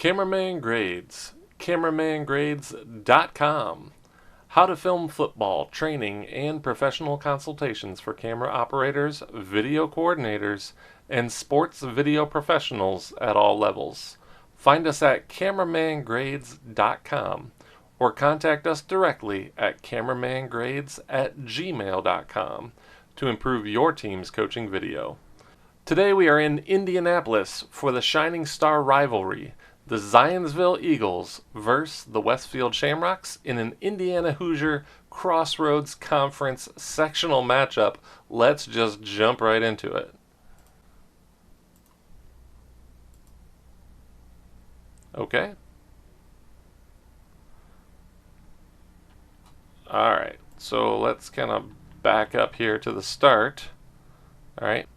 Cameraman Grades, cameramangrades.com. How to film football, training, and professional consultations for camera operators, video coordinators, and sports video professionals at all levels. Find us at cameramangrades.com or contact us directly at cameramangrades@gmail.com to improve your team's coaching video. Today we are in Indianapolis for the Shining Star Rivalry, the Zionsville Eagles versus the Westfield Shamrocks in an Indiana Hoosier Crossroads Conference Sectional matchup. Let's just jump right into it. Okay. Alright, so let's kind of back up here to the start. Alright.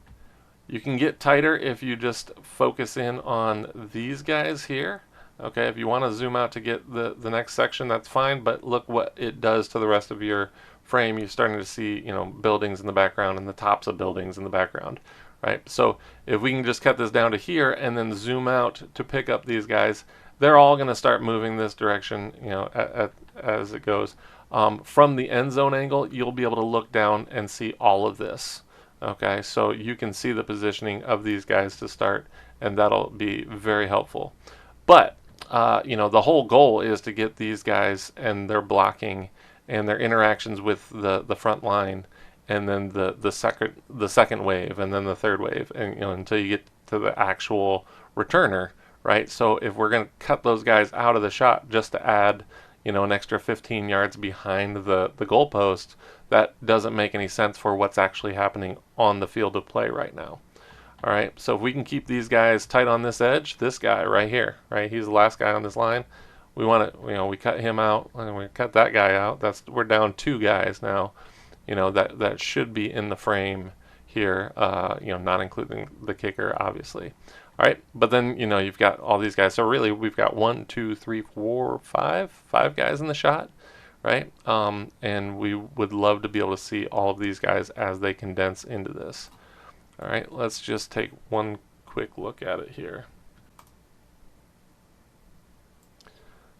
You can get tighter if you just focus in on these guys here. Okay, if you want to zoom out to get the next section, that's fine, but look what it does to the rest of your frame. You're starting to see, buildings in the background and the tops of buildings in the background, right? So if we can just cut this down to here and then zoom out to pick up these guys, they're all going to start moving this direction, as it goes. From the end zone angle, you'll be able to look down and see all of this. Okay, so you can see the positioning of these guys to start, and that'll be very helpful. But the whole goal is to get these guys and their blocking and their interactions with the front line, and then the second wave, and then the third wave, and until you get to the actual returner, right? So if we're going to cut those guys out of the shot just to add an extra 15 yards behind the goalpost, that doesn't make any sense for what's actually happening on the field of play right now. All right, so if we can keep these guys tight on this edge, this guy right here, right, he's the last guy on this line. We want to, we cut him out, and we cut that guy out. We're down 2 guys now. That should be in the frame here. Not including the kicker, obviously. All right, but then you've got all these guys. So really, we've got 1, 2, 3, 4, 5 guys in the shot, right? And we would love to be able to see all of these guys as they condense into this. All right, let's just take one quick look at it here.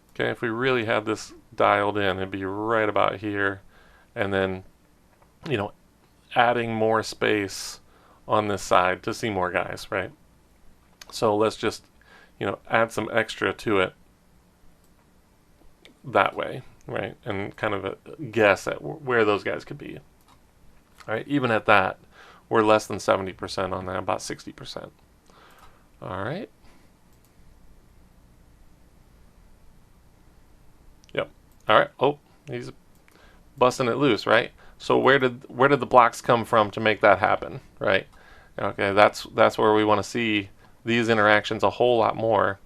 Okay, if we really had this dialed in, it'd be right about here, and then adding more space on this side to see more guys, right? So let's just, add some extra to it that way, right? And kind of a guess at where those guys could be. All right, even at that, we're less than 70% on that, about 60%. All right. Yep. All right. Oh, he's busting it loose, right? So where did the blocks come from to make that happen, right? Okay, that's where we want to see these interactions a whole lot more,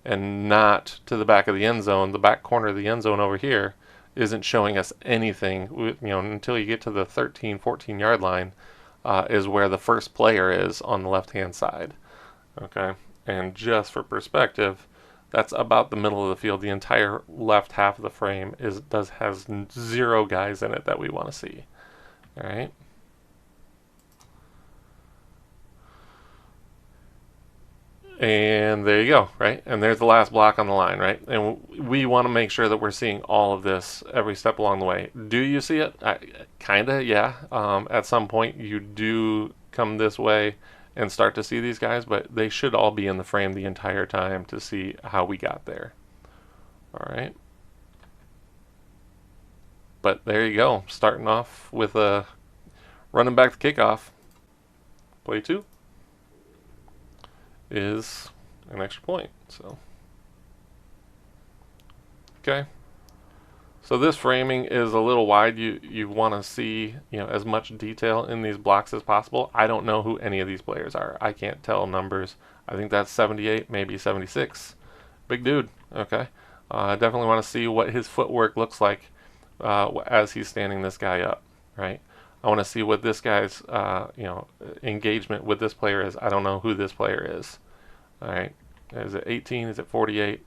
and not to the back of the end zone. The back corner of the end zone over here isn't showing us anything, until you get to the 13, 14 yard line, is where the first player is on the left hand side. Okay, and just for perspective, that's about the middle of the field. The entire left half of the frame has 0 guys in it that we want to see. All right. And there you go, right? And there's the last block on the line, right? And we want to make sure that we're seeing all of this every step along the way. Do you see it? Kinda, yeah. At some point, you do come this way and start to see these guys, but they should all be in the frame the entire time to see how we got there. All right. But there you go, starting off with running back the kickoff. Play 2 is an extra point. So okay, so this framing is a little wide. You want to see as much detail in these blocks as possible. I don't know who any of these players are. I can't tell numbers. I think that's 78, maybe 76. Big dude. Okay, I definitely want to see what his footwork looks like as he's standing this guy up, right? I want to see what this guy's engagement with this player is. I don't know who this player is. All right, is it 18? Is it 48?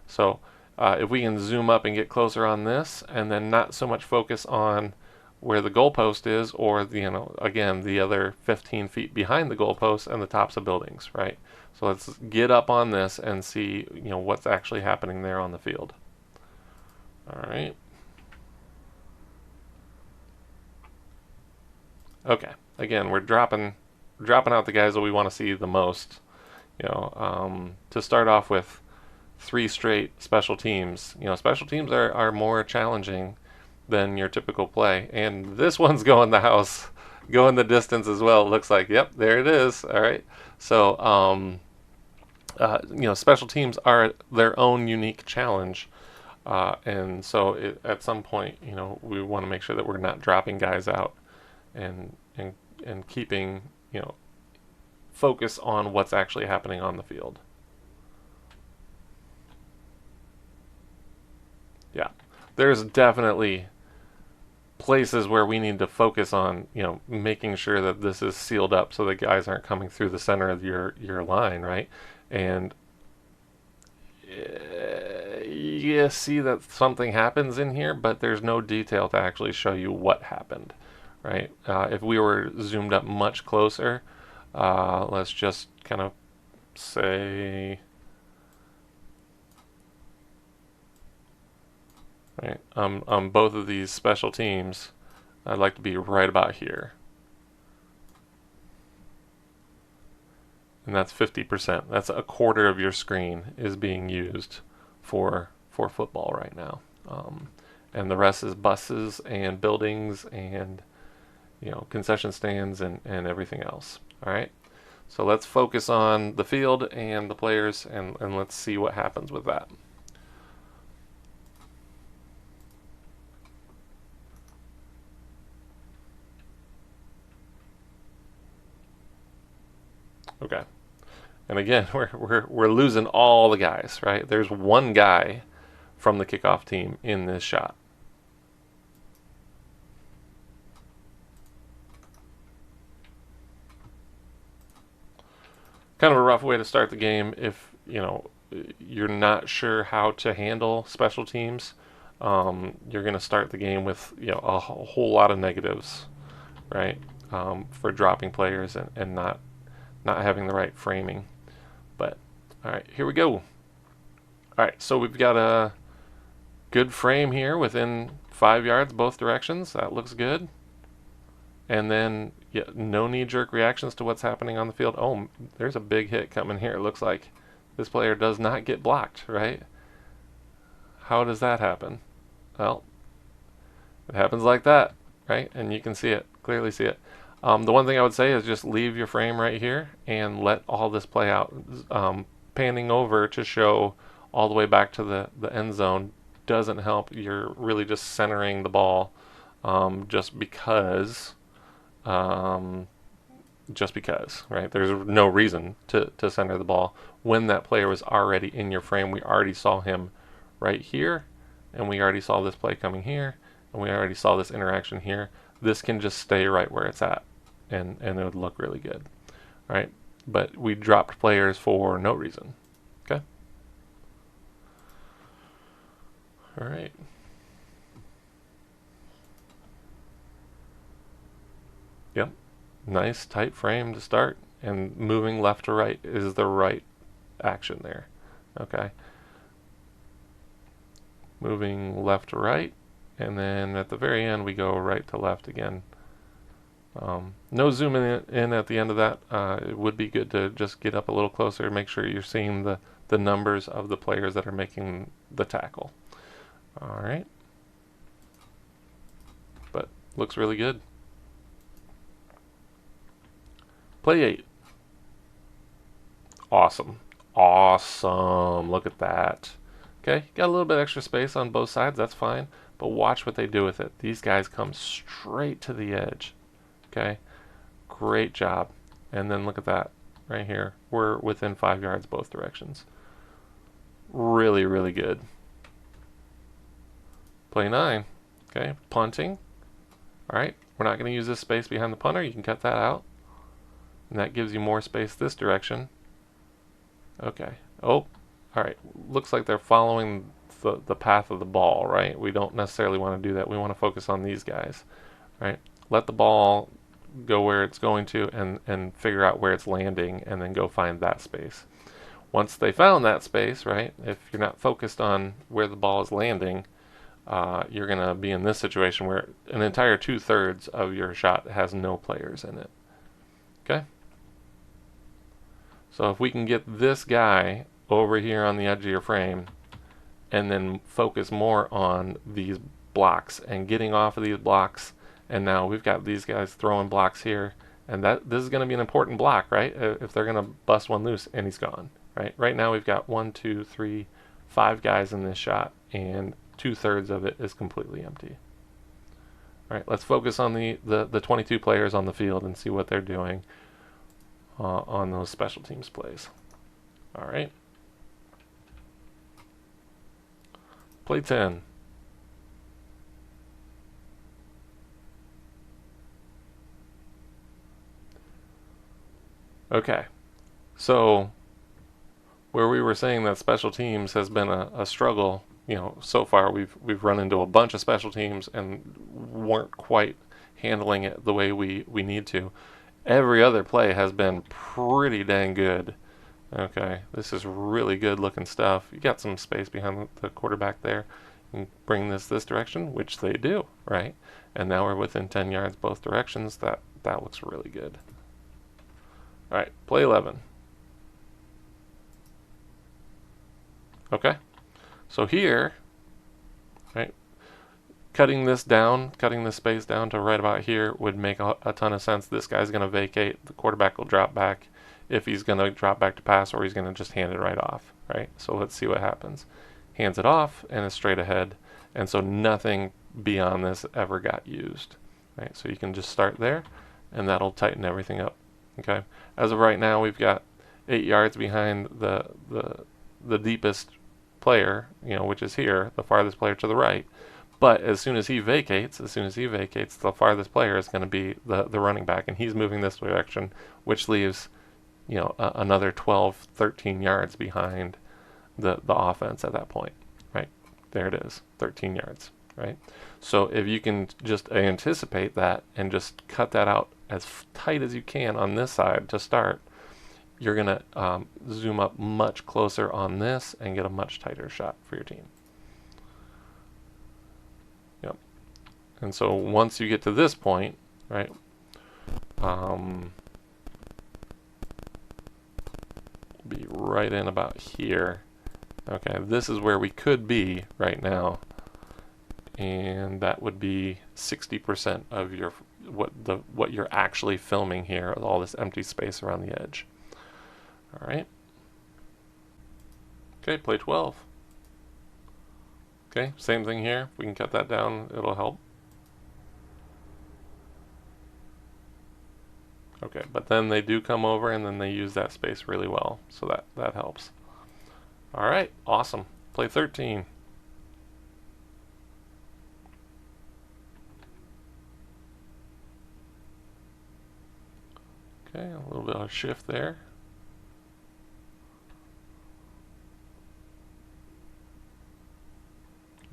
So if we can zoom up and get closer on this, and then not so much focus on where the goalpost is, or again, the other 15 feet behind the goalpost and the tops of buildings, right? So let's get up on this and see, what's actually happening there on the field. All right. Okay. Again, we're dropping out the guys that we want to see the most. To start off with 3 straight special teams. Special teams are more challenging than your typical play, and this one's going the house, going the distance as well. It looks like, yep, there it is. All right. So, special teams are their own unique challenge, and so at some point, we want to make sure that we're not dropping guys out, and keeping focus on what's actually happening on the field. Yeah, there's definitely places where we need to focus on, making sure that this is sealed up so that guys aren't coming through the center of your line, right? And you see that something happens in here, but there's no detail to actually show you what happened, right? If we were zoomed up much closer, let's just kind of say, right, on both of these special teams, I'd like to be right about here. And that's 50%. That's a quarter of your screen is being used for football right now. And the rest is buses and buildings and concession stands and everything else. All right. So let's focus on the field and the players, and let's see what happens with that. Okay. And again, we're losing all the guys, right? There's one guy from the kickoff team in this shot. Kind of a rough way to start the game if you're not sure how to handle special teams. You're going to start the game with a whole lot of negatives, right? For dropping players and not having the right framing. But all right, here we go. All right, so we've got a good frame here within 5 yards both directions. That looks good. And then no knee-jerk reactions to what's happening on the field. Oh, there's a big hit coming here. It looks like this player does not get blocked, right? How does that happen? Well, it happens like that, right? And you can see it, clearly see it. The one thing I would say is just leave your frame right here and let all this play out. Panning over to show all the way back to the end zone doesn't help. You're really just centering the ball just because, right? There's no reason to center the ball when that player was already in your frame. We already saw him right here, and we already saw this play coming here, and we already saw this interaction here. This can just stay right where it's at, and it would look really good, right? But we dropped players for no reason. Okay. All right. Yep. Nice tight frame to start, and moving left to right is the right action there. Okay. Moving left to right, and then at the very end we go right to left again. No zooming in at the end of that. It would be good to just get up a little closer and make sure you're seeing the numbers of the players that are making the tackle. All right. But looks really good. Play 8. Awesome. Awesome. Look at that. Okay, got a little bit extra space on both sides. That's fine. But watch what they do with it. These guys come straight to the edge. Okay, great job. And then look at that right here. We're within 5 yards both directions. Really, really good. Play 9. Okay, punting. All right, we're not going to use this space behind the punter. You can cut that out. And that gives you more space this direction. Okay. Oh, all right. Looks like they're following the path of the ball, right? We don't necessarily want to do that. We want to focus on these guys. right? Let the ball go where it's going to and figure out where it's landing and then go find that space. Once they found that space, right, if you're not focused on where the ball is landing, you're going to be in this situation where an entire 2/3 of your shot has no players in it. Okay? So if we can get this guy over here on the edge of your frame and then focus more on these blocks and getting off of these blocks, and now we've got these guys throwing blocks here, and this is going to be an important block, right? If they're going to bust one loose and he's gone, right? Right now we've got 1, 2, 3, 5 guys in this shot, and 2/3 of it is completely empty. All right, let's focus on the 22 players on the field and see what they're doing on those special teams plays. All right. Play 10. Okay, so where we were saying that special teams has been a struggle, you know, so far we've run into a bunch of special teams and weren't quite handling it the way we need to. Every other play has been pretty dang good. Okay, this is really good looking stuff. You got some space behind the quarterback there. You can bring this direction, which they do, right? And now we're within 10 yards both directions. That looks really good. All right, play 11. Okay, so here, right, cutting this space down to right about here would make a ton of sense. This guy's going to vacate. The quarterback will drop back if he's going to drop back to pass, or he's going to just hand it right off, right? So let's see what happens. Hands it off and is straight ahead, and so nothing beyond this ever got used, right? So you can just start there, and that'll tighten everything up. Okay. As of right now, we've got 8 yards behind the deepest player, you know, which is here, the farthest player to the right. But as soon as he vacates, the farthest player is going to be the running back, and he's moving this direction, which leaves, you know, another 12, 13 yards behind the offense at that point, right? There it is, 13 yards, right? So if you can just anticipate that and just cut that out as tight as you can on this side to start, you're going to zoom up much closer on this and get a much tighter shot for your team. Yep. And so once you get to this point, right, be right in about here. Okay, this is where we could be right now, and that would be 60% of your what you're actually filming here, all this empty space around the edge. All right. Okay, play 12. Okay, same thing here. If we can cut that down, it'll help. Okay, but then they do come over and then they use that space really well, so that helps. All right, awesome. Play 13. Okay, a little bit of shift there.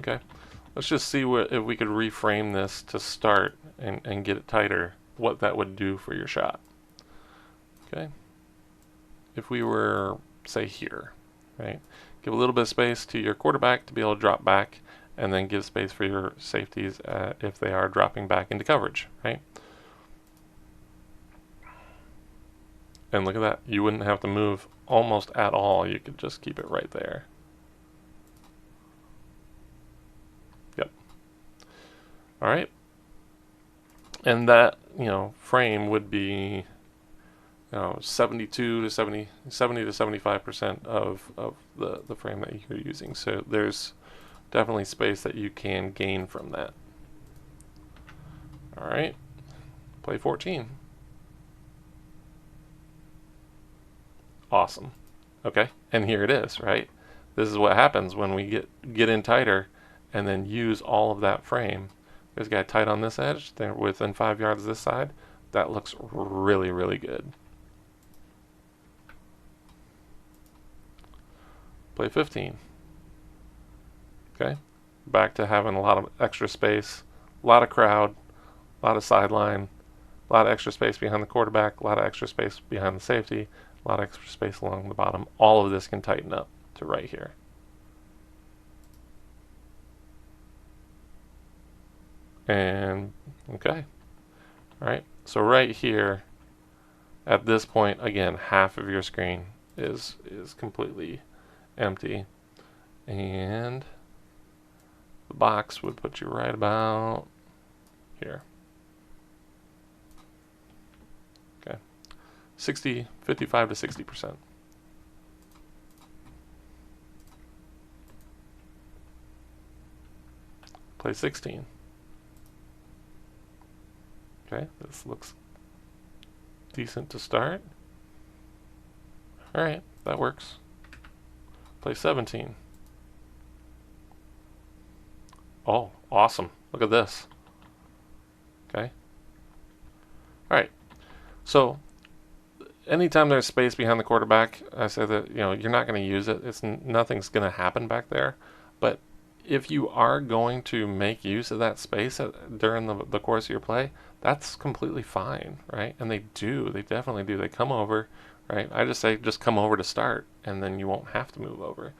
Okay, let's just see if we could reframe this to start and get it tighter, what that would do for your shot. Okay, if we were, say, here, right, give a little bit of space to your quarterback to be able to drop back, and then give space for your safeties if they are dropping back into coverage, right? And look at that, you wouldn't have to move almost at all. You could just keep it right there. Yep. All right. And that, you know, frame would be, you know, 70 to 75% of the frame that you're using. So there's definitely space that you can gain from that. All right. Play 14. Awesome. Okay, and here it is, right? This is what happens when we get in tighter and then use all of that frame. There's a guy tight on this edge, they're within 5 yards this side. That looks really, really good. Play 15. Okay, back to having a lot of extra space, a lot of crowd, lot of sideline, a lot of extra space behind the quarterback, a lot of extra space behind the safety, a lot of extra space along the bottom. All of this can tighten up to right here. And okay, all right, so right here at this point, again, half of your screen is completely empty, and the box would put you right about here. Okay, 55 to 60%. Play 16. Okay, this looks decent to start. Alright, that works. Play 17. Oh, awesome. Look at this. Okay. Alright, so anytime there's space behind the quarterback, I say that, you know, you're not going to use it. Nothing's going to happen back there. But if you are going to make use of that space during the course of your play, that's completely fine, right? And they definitely do. They come over, right? I just say just come over to start, and then you won't have to move over.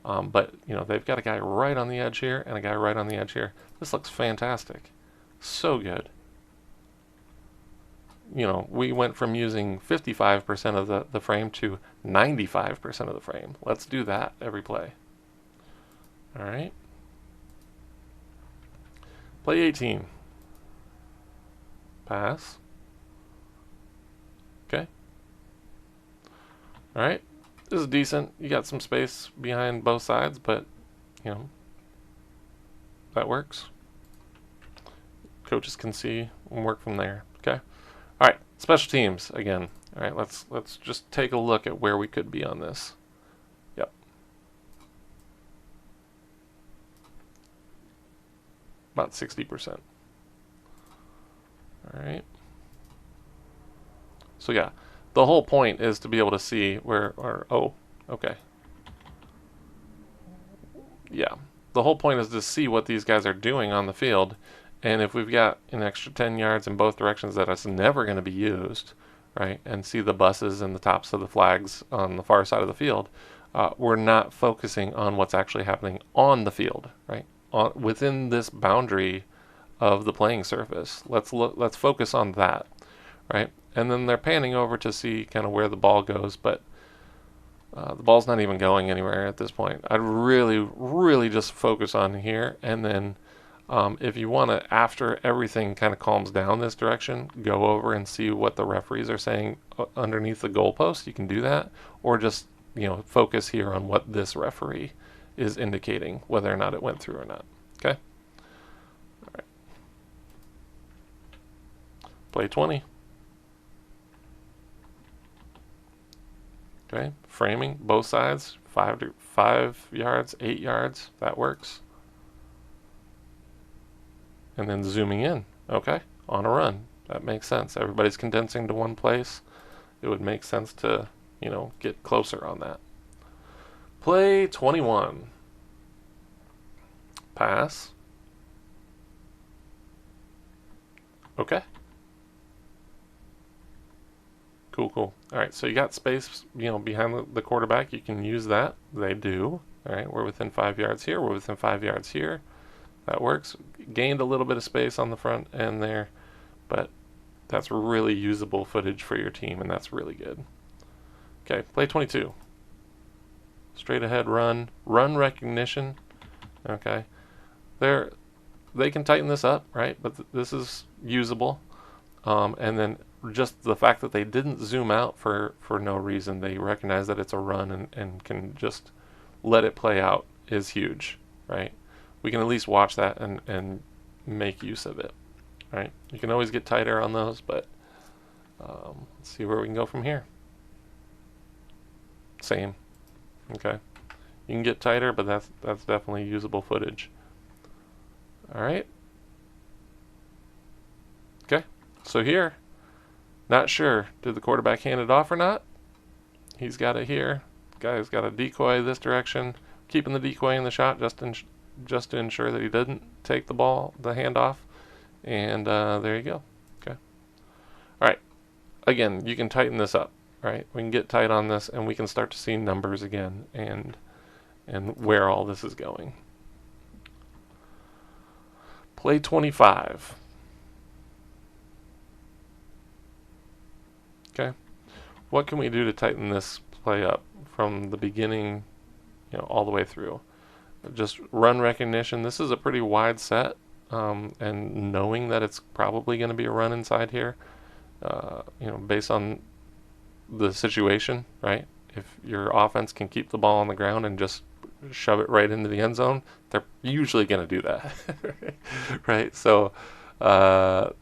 But, you know, they've got a guy right on the edge here and a guy right on the edge here. This looks fantastic. So good. You know, we went from using 55% of the frame to 95% of the frame. Let's do that every play. All right. Play 18. Pass. Okay. All right. This is decent. You got some space behind both sides, but, you know, that works. Coaches can see and work from there. Okay. All right. Special teams again. All right. Let's just take a look at where we could be on this. Yep. About 60%. All right. So yeah, the whole point is to be able to see okay. Yeah, the whole point is to see what these guys are doing on the field, and if we've got an extra 10 yards in both directions that is never going to be used, right, and see the buses and the tops of the flags on the far side of the field, we're not focusing on what's actually happening on the field, right, within this boundary of the playing surface. Let's focus on that, right? And then they're panning over to see kind of where the ball goes, but the ball's not even going anywhere at this point. I'd really just focus on here, and then if you want to, after everything kind of calms down this direction, go over and see what the referees are saying underneath the goalpost. You can do that, or just, you know, focus here on what this referee is indicating, whether or not it went through or not. Okay. Play 20. Okay, framing both sides, 5 yards, 8 yards, that works. And then zooming in, okay, on a run. That makes sense. Everybody's condensing to one place. It would make sense to, you know, get closer on that. Play 21. Pass. Okay. Cool. All right, so you got space, you know, behind the quarterback. You can use that. They do. All right, we're within 5 yards here. We're within 5 yards here. That works. Gained a little bit of space on the front end there, but that's really usable footage for your team, and that's really good. Okay, play 22. Straight ahead run. Run recognition. Okay. They can tighten this up, right? But this is usable. And then just the fact that they didn't zoom out for no reason, they recognize that it's a run and can just let it play out, is huge, right? We can at least watch that and make use of it, right? You can always get tighter on those, but let's see where we can go from here. Same, okay. You can get tighter, but that's definitely usable footage. All right. Okay, so here, not sure, did the quarterback hand it off or not? He's got it here. Guy's got a decoy this direction, keeping the decoy in the shot just to ensure that he didn't take the handoff. And there you go. Okay. All right. Again, you can tighten this up. Right. We can get tight on this, and we can start to see numbers again and where all this is going. Play 25. Okay. What can we do to tighten this play up from the beginning, all the way through? Just run recognition. This is a pretty wide set, and knowing that it's probably going to be a run inside here, based on the situation, right? If your offense can keep the ball on the ground and just shove it right into the end zone, they're usually going to do that, right? So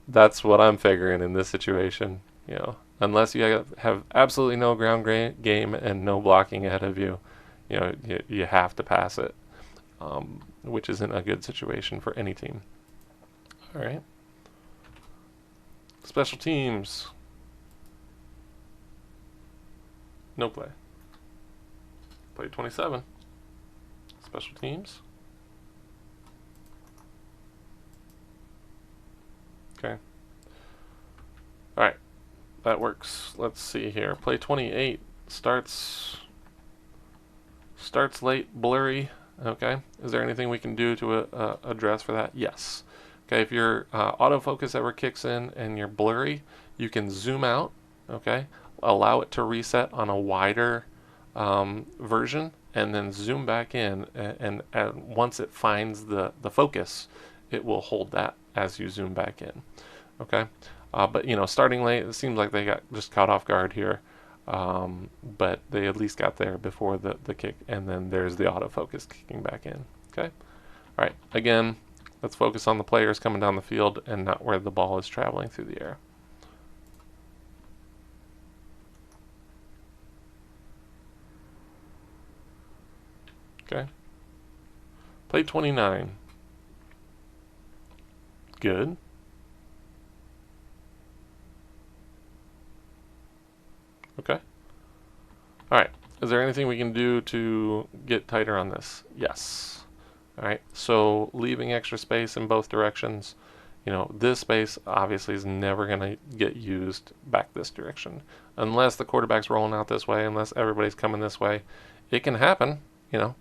that's what I'm figuring in this situation. Unless you have absolutely no ground game and no blocking ahead of you, you have to pass it, which isn't a good situation for any team. All right. Special teams. No play. Play 27. Special teams. Okay. All right. That works. Let's see here. Play 28 starts late, blurry. Okay. Is there anything we can do to address for that? Yes. Okay. If your autofocus ever kicks in and you're blurry, you can zoom out. Okay. Allow it to reset on a wider version, and then zoom back in. And once it finds the focus, it will hold that as you zoom back in. Okay. But starting late, it seems like they got just caught off guard here. But they at least got there before the kick, and then there's the autofocus kicking back in. Okay. All right. Again, let's focus on the players coming down the field and not where the ball is traveling through the air. Okay. Play 29. Good. Okay. All right. Is there anything we can do to get tighter on this? Yes. All right. So leaving extra space in both directions. This space obviously is never going to get used back this direction unless the quarterback's rolling out this way, unless everybody's coming this way. It can happen,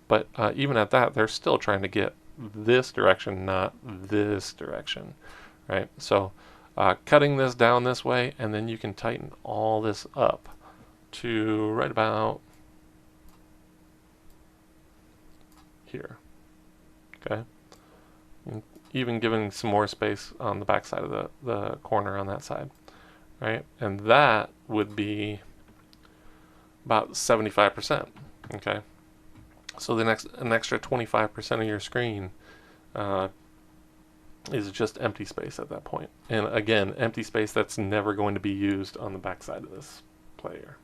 but even at that, they're still trying to get this direction, not this direction, right? So cutting this down this way, and then you can tighten all this up to right about here. Okay. And even giving some more space on the back side of the corner on that side, right? And that would be about 75%. Okay. So an extra 25% of your screen is just empty space at that point. And again, empty space that's never going to be used on the back side of this player.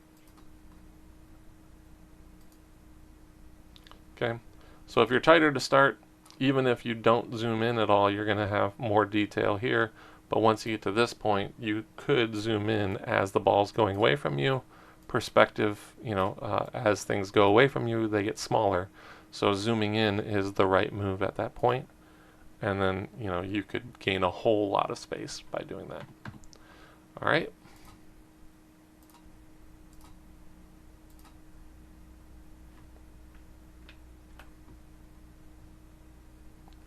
Okay, so if you're tighter to start, even if you don't zoom in at all, you're going to have more detail here. But once you get to this point, you could zoom in as the ball's going away from you. Perspective, as things go away from you, they get smaller. So zooming in is the right move at that point. And then, you could gain a whole lot of space by doing that. All right.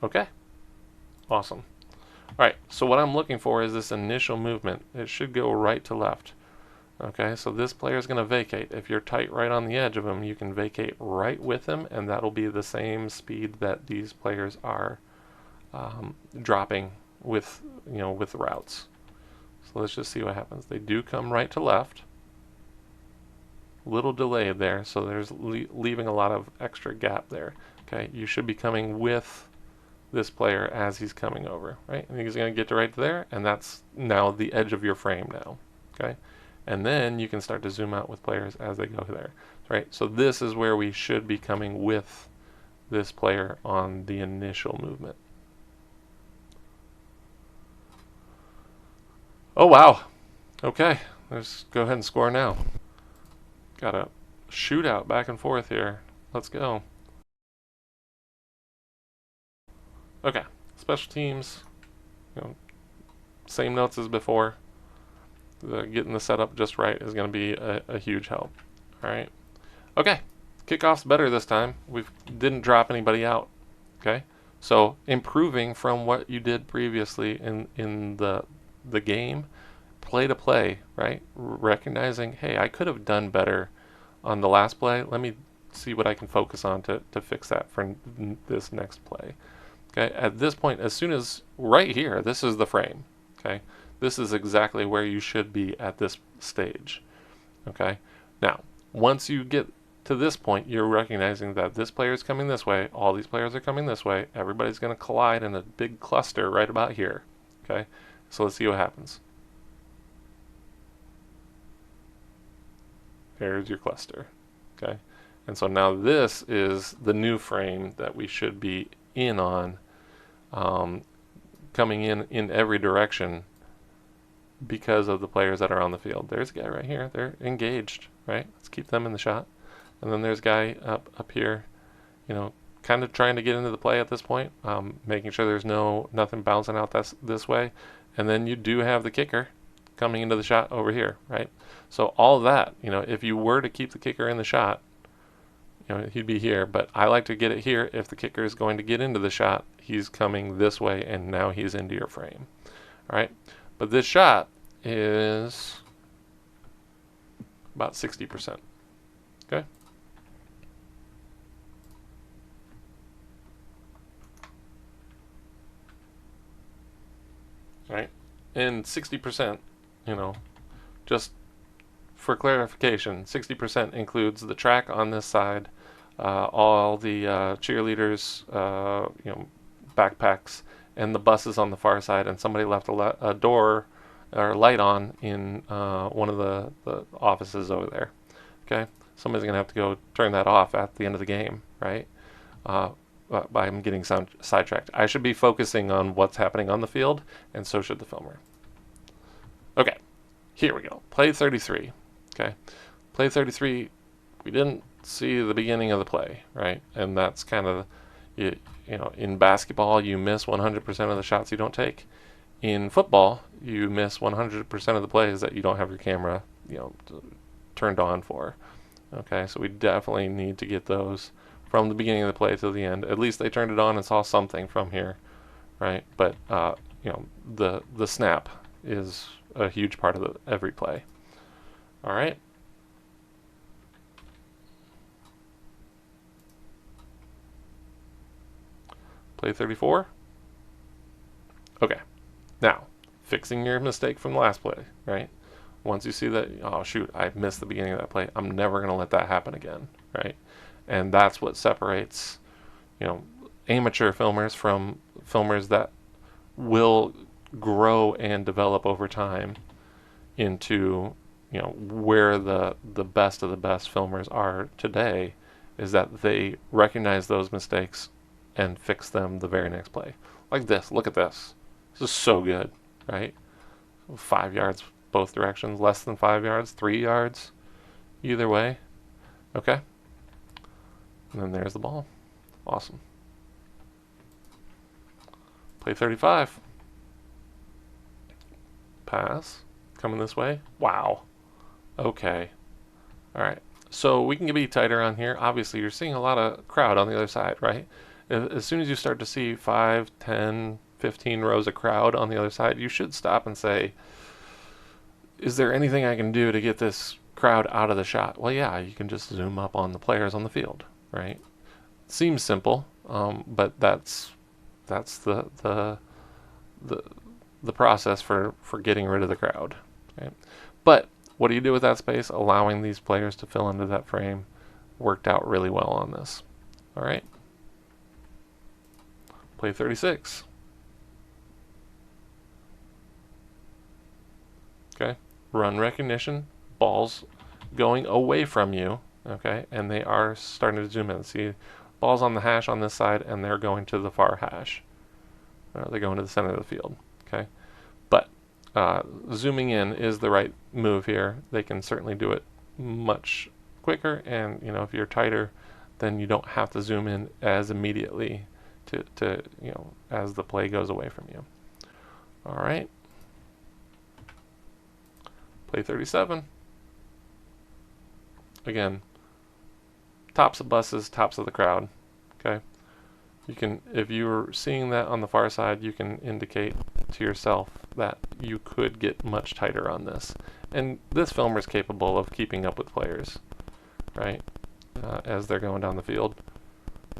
Okay, awesome. All right, so what I'm looking for is this initial movement. It should go right to left. Okay, so this player is going to vacate. If you're tight right on the edge of him, you can vacate right with him, and that'll be the same speed that these players are dropping with, with routes. So let's just see what happens. They do come right to left. Little delayed there, so there's leaving a lot of extra gap there. Okay, you should be coming with this player as he's coming over, right? And he's going to get to right there, and that's now the edge of your frame now, okay? And then you can start to zoom out with players as they go there, right? So this is where we should be coming with this player on the initial movement. Oh, wow. Okay, let's go ahead and score now. Got a shootout back and forth here. Let's go. Okay, special teams, same notes as before. Getting the setup just right is going to be a huge help. All right. Okay. Kickoff's better this time. We didn't drop anybody out. Okay. So improving from what you did previously in the game, play to play, right? Recognizing, hey, I could have done better on the last play. Let me see what I can focus on to fix that for this next play. Okay. At this point, as soon as right here, this is the frame. Okay. This is exactly where you should be at this stage. Okay. Now, once you get to this point, you're recognizing that this player is coming this way, all these players are coming this way, everybody's going to collide in a big cluster right about here. Okay. So let's see what happens. There's your cluster. Okay. And so now this is the new frame that we should be in on, coming in every direction because of the players that are on the field. There's a guy right here. They're engaged, right? Let's keep them in the shot. And then there's a guy up here, you know, kind of trying to get into the play at this point, making sure there's nothing bouncing out this way. And then you do have the kicker coming into the shot over here, right? So all of that, you know, if you were to keep the kicker in the shot, you know, he'd be here. But I like to get it here. If the kicker is going to get into the shot, he's coming this way, and now he's into your frame. All right. But this shot is about 60%. Okay. All right. And 60%, you know, just for clarification, 60% includes the track on this side, all the cheerleaders, you know, backpacks, and the buses on the far side, and somebody left a door or light on in one of the offices over there. Okay, somebody's gonna have to go turn that off at the end of the game, right? I'm getting sidetracked. I should be focusing on what's happening on the field, and so should the filmer. Okay, here we go. Play 33. Okay, play 33. We didn't see the beginning of the play, right? And that's kind of, you know, in basketball, you miss 100% of the shots you don't take. In football, you miss 100% of the plays that you don't have your camera, you know, turned on for. Okay, so we definitely need to get those from the beginning of the play to the end. At least they turned it on and saw something from here, right? But you know, the snap is a huge part of every play. All right. Play 34. Okay. Now, fixing your mistake from the last play, right? Once you see that, oh shoot, I missed the beginning of that play, I'm never going to let that happen again, right? And that's what separates, you know, amateur filmers from filmers that will grow and develop over time into, you know, where the best of the best filmers are today, is that they recognize those mistakes and fix them the very next play. Like this, look at this. This is so good, right? 5 yards both directions, less than 5 yards, 3 yards, either way. Okay. And then there's the ball. Awesome. Play 35. Pass. Coming this way. Wow. Okay. All right. So we can be tighter on here. Obviously, you're seeing a lot of crowd on the other side, right? As soon as you start to see 5, 10, 15 rows of crowd on the other side, you should stop and say, is there anything I can do to get this crowd out of the shot? Well, yeah, you can just zoom up on the players on the field, right? Seems simple, but that's the process for getting rid of the crowd, right? But what do you do with that space? Allowing these players to fill into that frame worked out really well on this. All right. Play 36. Okay. Run recognition. Balls going away from you. Okay. And they are starting to zoom in. See, balls on the hash on this side, and they're going to the far hash. They're going to the center of the field. Okay. But zooming in is the right move here. They can certainly do it much quicker, and you know, if you're tighter, then you don't have to zoom in as immediately to you know, as the play goes away from you. All right. Play 37. Again, tops of buses, tops of the crowd. Okay. You can, if you're seeing that on the far side, you can indicate to yourself that you could get much tighter on this. And this filmer is capable of keeping up with players, right, as they're going down the field,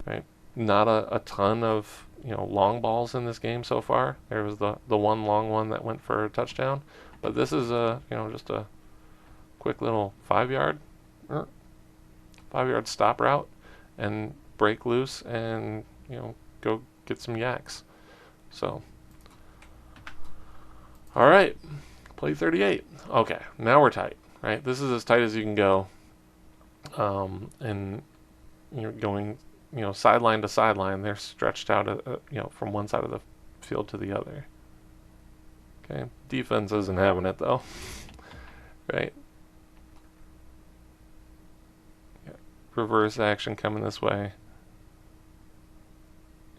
right? Not a ton of, you know, long balls in this game so far. There was the one long one that went for a touchdown, but this is a, you know, just a quick little 5-yard stop route and break loose and, you know, go get some yaks. So, all right, play 38. Okay, now we're tight, right? This is as tight as you can go, and you're going, you know, sideline to sideline. They're stretched out, you know, from one side of the field to the other. Okay, defense isn't having it though, right? Yeah. Reverse action coming this way,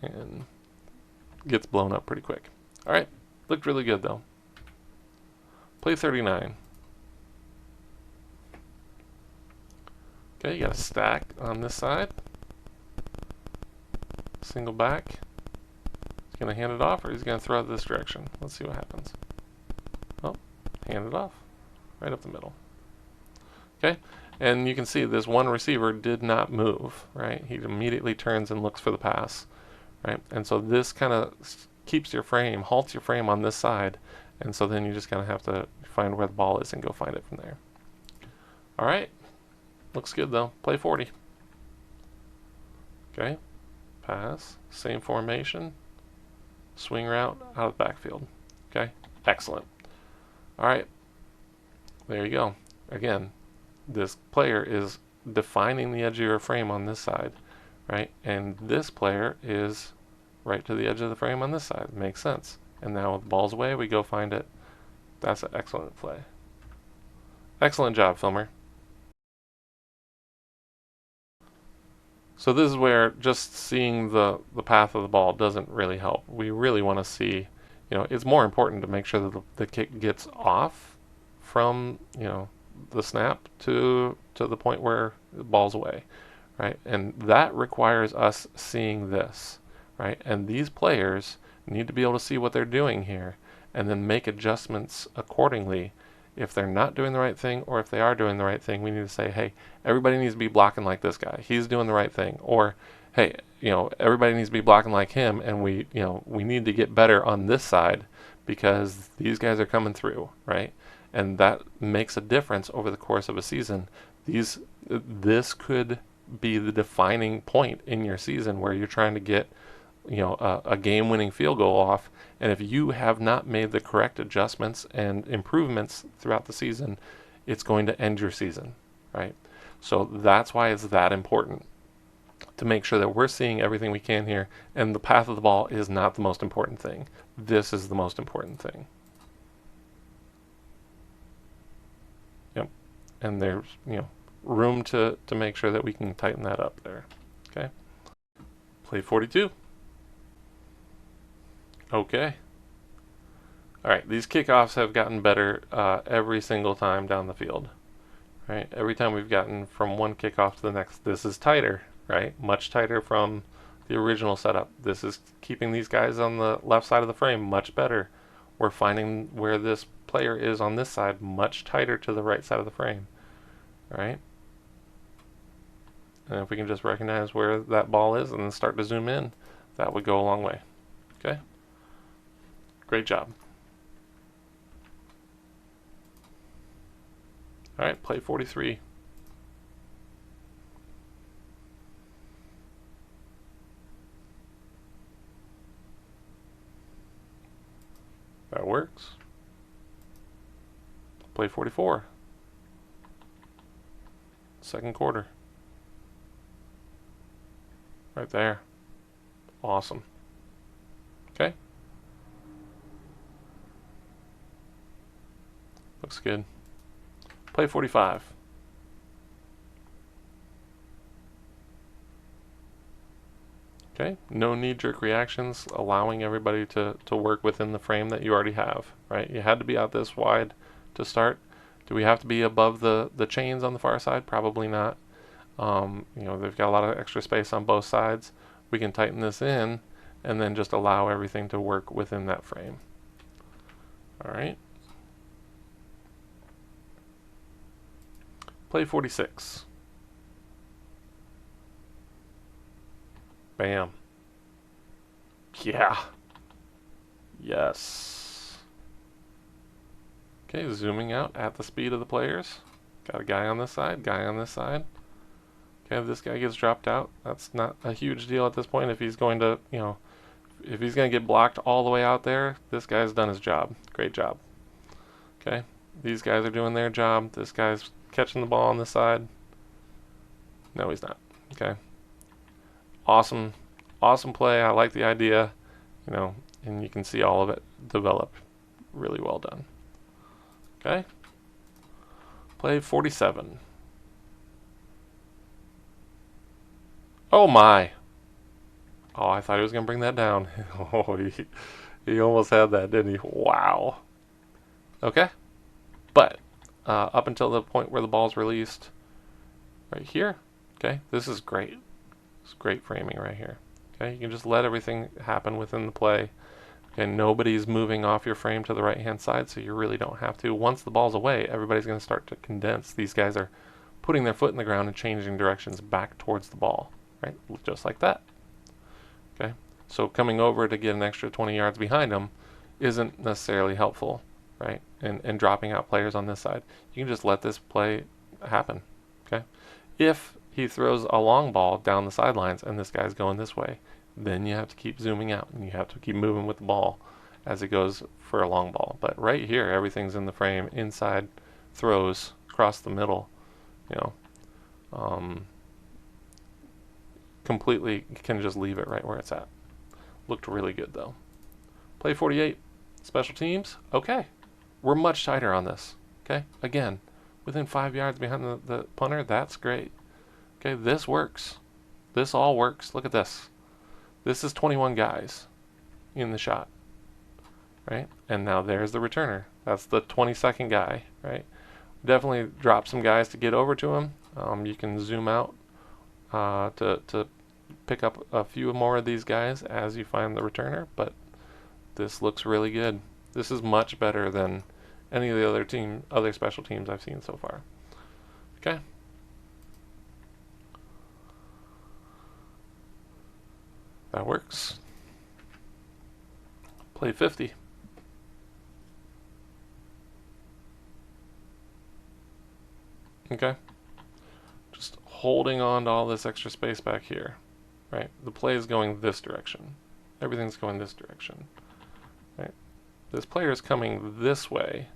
and gets blown up pretty quick. All right, looked really good though. Play 39. Okay, you got a stack on this side. Single back. He's going to hand it off, or he's going to throw it this direction. Let's see what happens. Oh, hand it off. Right up the middle. Okay, and you can see this one receiver did not move, right? He immediately turns and looks for the pass, right? And so this kind of keeps your frame, halts your frame on this side, and so then you just kind of have to find where the ball is and go find it from there. All right, looks good though. Play 40. Okay, pass, same formation, swing route out of the backfield. Okay, excellent. All right, there you go. Again, this player is defining the edge of your frame on this side, right? And this player is right to the edge of the frame on this side. Makes sense. And now with the ball's away, we go find it. That's an excellent play. Excellent job, filmer. So this is where just seeing the path of the ball doesn't really help. We really want to see, you know, it's more important to make sure that the kick gets off from, you know, the snap to the point where the ball's away, right? And that requires us seeing this, right? And these players need to be able to see what they're doing here and then make adjustments accordingly. If they're not doing the right thing, or if they are doing the right thing, we need to say, hey, everybody needs to be blocking like this guy. He's doing the right thing. Or, hey, you know, everybody needs to be blocking like him, and we need to get better on this side because these guys are coming through, right? And that makes a difference over the course of a season. This could be the defining point in your season where you're trying to get, you know, a game-winning field goal off, and if you have not made the correct adjustments and improvements throughout the season, it's going to end your season, right? So that's why it's that important to make sure that we're seeing everything we can here, and the path of the ball is not the most important thing. This is the most important thing. Yep. And there's, you know, room to make sure that we can tighten that up there. Okay. Play 42. Okay. All right, these kickoffs have gotten better every single time down the field, right? Every time we've gotten from one kickoff to the next, this is tighter, right? Much tighter from the original setup. This is keeping these guys on the left side of the frame much better. We're finding where this player is on this side much tighter to the right side of the frame, right? And if we can just recognize where that ball is and then start to zoom in, that would go a long way, okay? Great job. All right, play 43. That works. Play 44. Second quarter. Right there. Awesome. Okay. Looks good. Play 45. Okay, no knee-jerk reactions, allowing everybody to work within the frame that you already have, right? You had to be out this wide to start. Do we have to be above the chains on the far side? Probably not. You know, they've got a lot of extra space on both sides. We can tighten this in and then just allow everything to work within that frame. All right. Play 46. Bam. Yeah. Yes. Okay, zooming out at the speed of the players. Got a guy on this side, guy on this side. Okay, this guy gets dropped out. That's not a huge deal at this point. If he's going to, you know, if he's going to get blocked all the way out there, this guy's done his job. Great job. Okay, these guys are doing their job. This guy's catching the ball on this side. No, he's not. Okay. Awesome, awesome play. I like the idea, you know, and you can see all of it develop. Really well done. Okay. Play 47. Oh my. Oh, I thought he was going to bring that down. Oh, he almost had that, didn't he? Wow. Okay. But up until the point where the ball's released, right here, okay, this is great. It's great framing right here. Okay, you can just let everything happen within the play. Okay, nobody's moving off your frame to the right-hand side, so you really don't have to. Once the ball's away, everybody's going to start to condense. These guys are putting their foot in the ground and changing directions back towards the ball, right? Just like that. Okay, so coming over to get an extra 20 yards behind them isn't necessarily helpful, right? And dropping out players on this side. You can just let this play happen, okay? If he throws a long ball down the sidelines and this guy's going this way, then you have to keep zooming out and you have to keep moving with the ball as it goes for a long ball. But right here, everything's in the frame, inside throws across the middle, you know, completely can just leave it right where it's at. Looked really good though. Play 48, special teams. Okay, we're much tighter on this. Okay, again, within 5 yards behind the punter, that's great. Okay, this works. This all works. Look at this. This is 21 guys in the shot, right? And now there's the returner. That's the 22nd guy, right? Definitely drop some guys to get over to him. You can zoom out to pick up a few more of these guys as you find the returner, but this looks really good. This is much better than any of the other special teams I've seen so far. Okay. That works. Play 50. Okay. Just holding on to all this extra space back here, right? The play is going this direction. Everything's going this direction, right? This player is coming this way,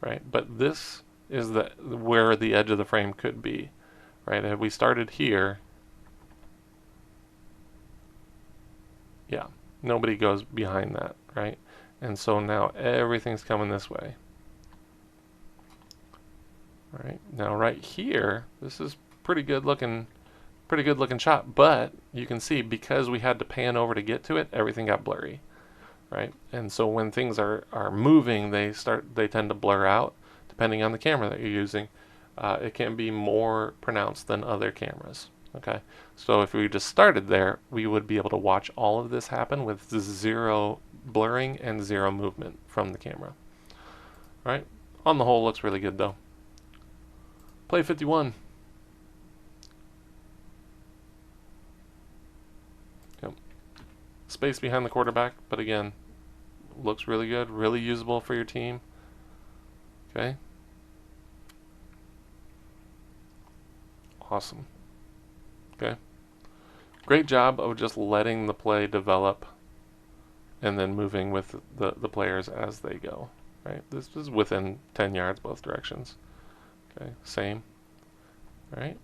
right? But this is where the edge of the frame could be, right? If we started here, yeah, nobody goes behind that, right? And so now everything's coming this way. All right, now right here, this is pretty good looking shot, but you can see because we had to pan over to get to it, everything got blurry, right? And so when things are moving, they tend to blur out depending on the camera that you're using. It can be more pronounced than other cameras. Okay, so if we just started there, we would be able to watch all of this happen with zero blurring and zero movement from the camera. All right, on the whole, looks really good though. Play 51. Yep. Space behind the quarterback, but again, looks really good, really usable for your team. Okay. Awesome. Okay. Great job of just letting the play develop and then moving with the players as they go. Right. This is within 10 yards both directions. Okay. Same. All right.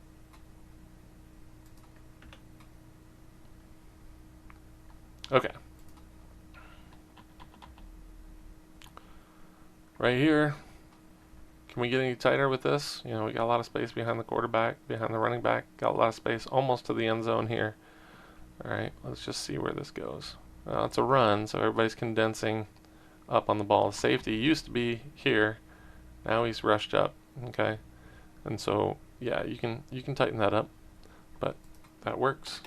Okay. Right here. Can we get any tighter with this? You know, we got a lot of space behind the quarterback, behind the running back. Got a lot of space almost to the end zone here. All right, let's just see where this goes. It's a run, so everybody's condensing up on the ball. Safety used to be here. Now he's rushed up. Okay, and so yeah, you can tighten that up, but that works.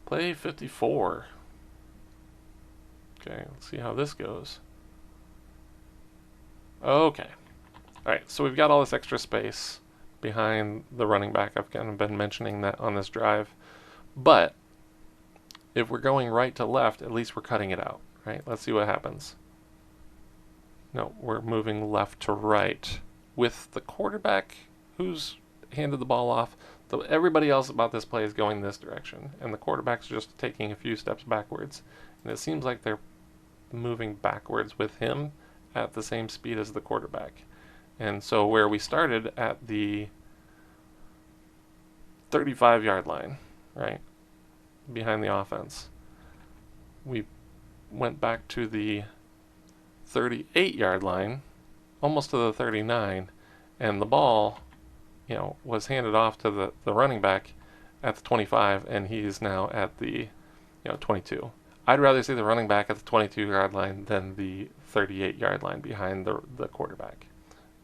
Play 54. Okay, let's see how this goes. Okay. Alright, so we've got all this extra space behind the running back. I've kind of been mentioning that on this drive. But if we're going right to left, at least we're cutting it out, right? Let's see what happens. No, we're moving left to right with the quarterback who's handed the ball off. Everybody else about this play is going this direction, and the quarterback's just taking a few steps backwards. And it seems like they're moving backwards with him at the same speed as the quarterback. And so where we started at the 35-yard line, right, behind the offense, we went back to the 38-yard line, almost to the 39, and the ball, was handed off to the running back at the 25, and he's now at the 22. I'd rather see the running back at the 22-yard line than the 38-yard line behind the quarterback.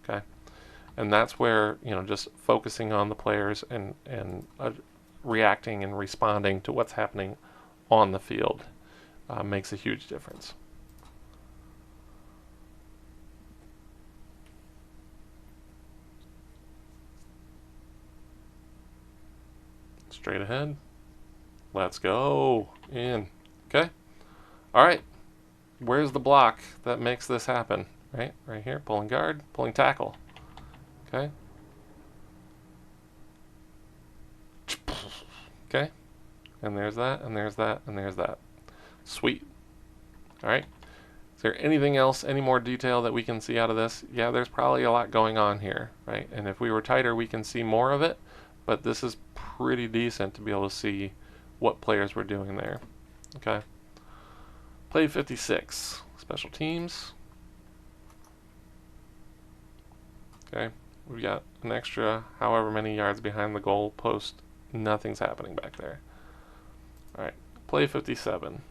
Okay, and that's where just focusing on the players and reacting and responding to what's happening on the field makes a huge difference. Straight ahead. Let's go. In. Okay. All right. Where's the block that makes this happen? Right here. Pulling guard, pulling tackle. Okay. Okay. And there's that, and there's that, and there's that. Sweet. All right. Is there anything else, any more detail that we can see out of this? Yeah, there's probably a lot going on here, right? And if we were tighter, we can see more of it. But this is pretty decent to be able to see what players were doing there. Okay. Play 56. Special teams. Okay. We've got an extra however many yards behind the goal post. Nothing's happening back there. Alright. Play 57.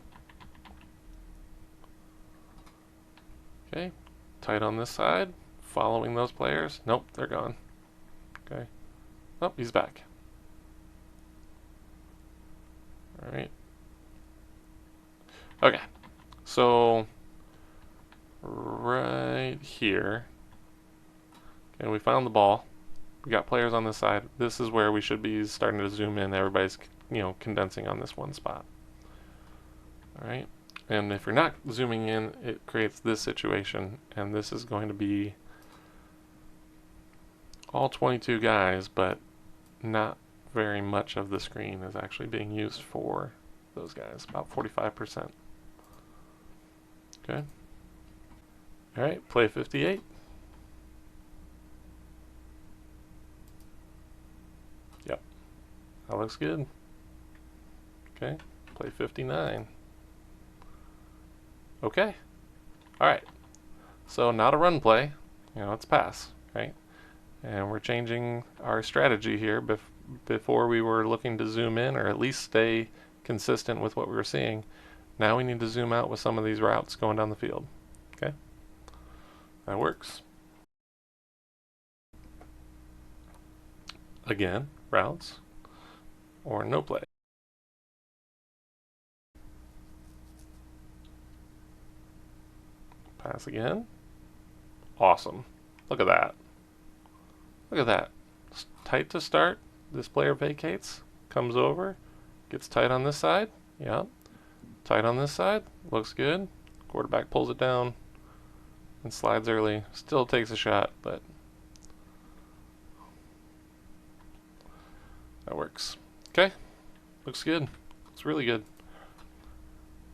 Okay. Tight on this side. Following those players. Nope, they're gone. Okay. Oh, he's back. Alright. Okay. So, right here. Okay, we found the ball. We got players on this side. This is where we should be starting to zoom in. Everybody's, condensing on this one spot. Alright. And if you're not zooming in, it creates this situation. And this is going to be all 22 guys, but not very much of the screen is actually being used for those guys, about 45%. Okay. Alright, play 58. Yep. That looks good. Okay, play 59. Okay. Alright. So not a run play, it's pass, right? And we're changing our strategy here. Before we were looking to zoom in or at least stay consistent with what we were seeing. Now we need to zoom out with some of these routes going down the field. Okay? That works. Again, routes or no play. Pass again. Awesome. Look at that. Look at that. Tight to start. This player vacates, comes over, gets tight on this side. Yeah. Tight on this side. Looks good. Quarterback pulls it down and slides early. Still takes a shot, but that works. Okay. Looks good. Looks really good.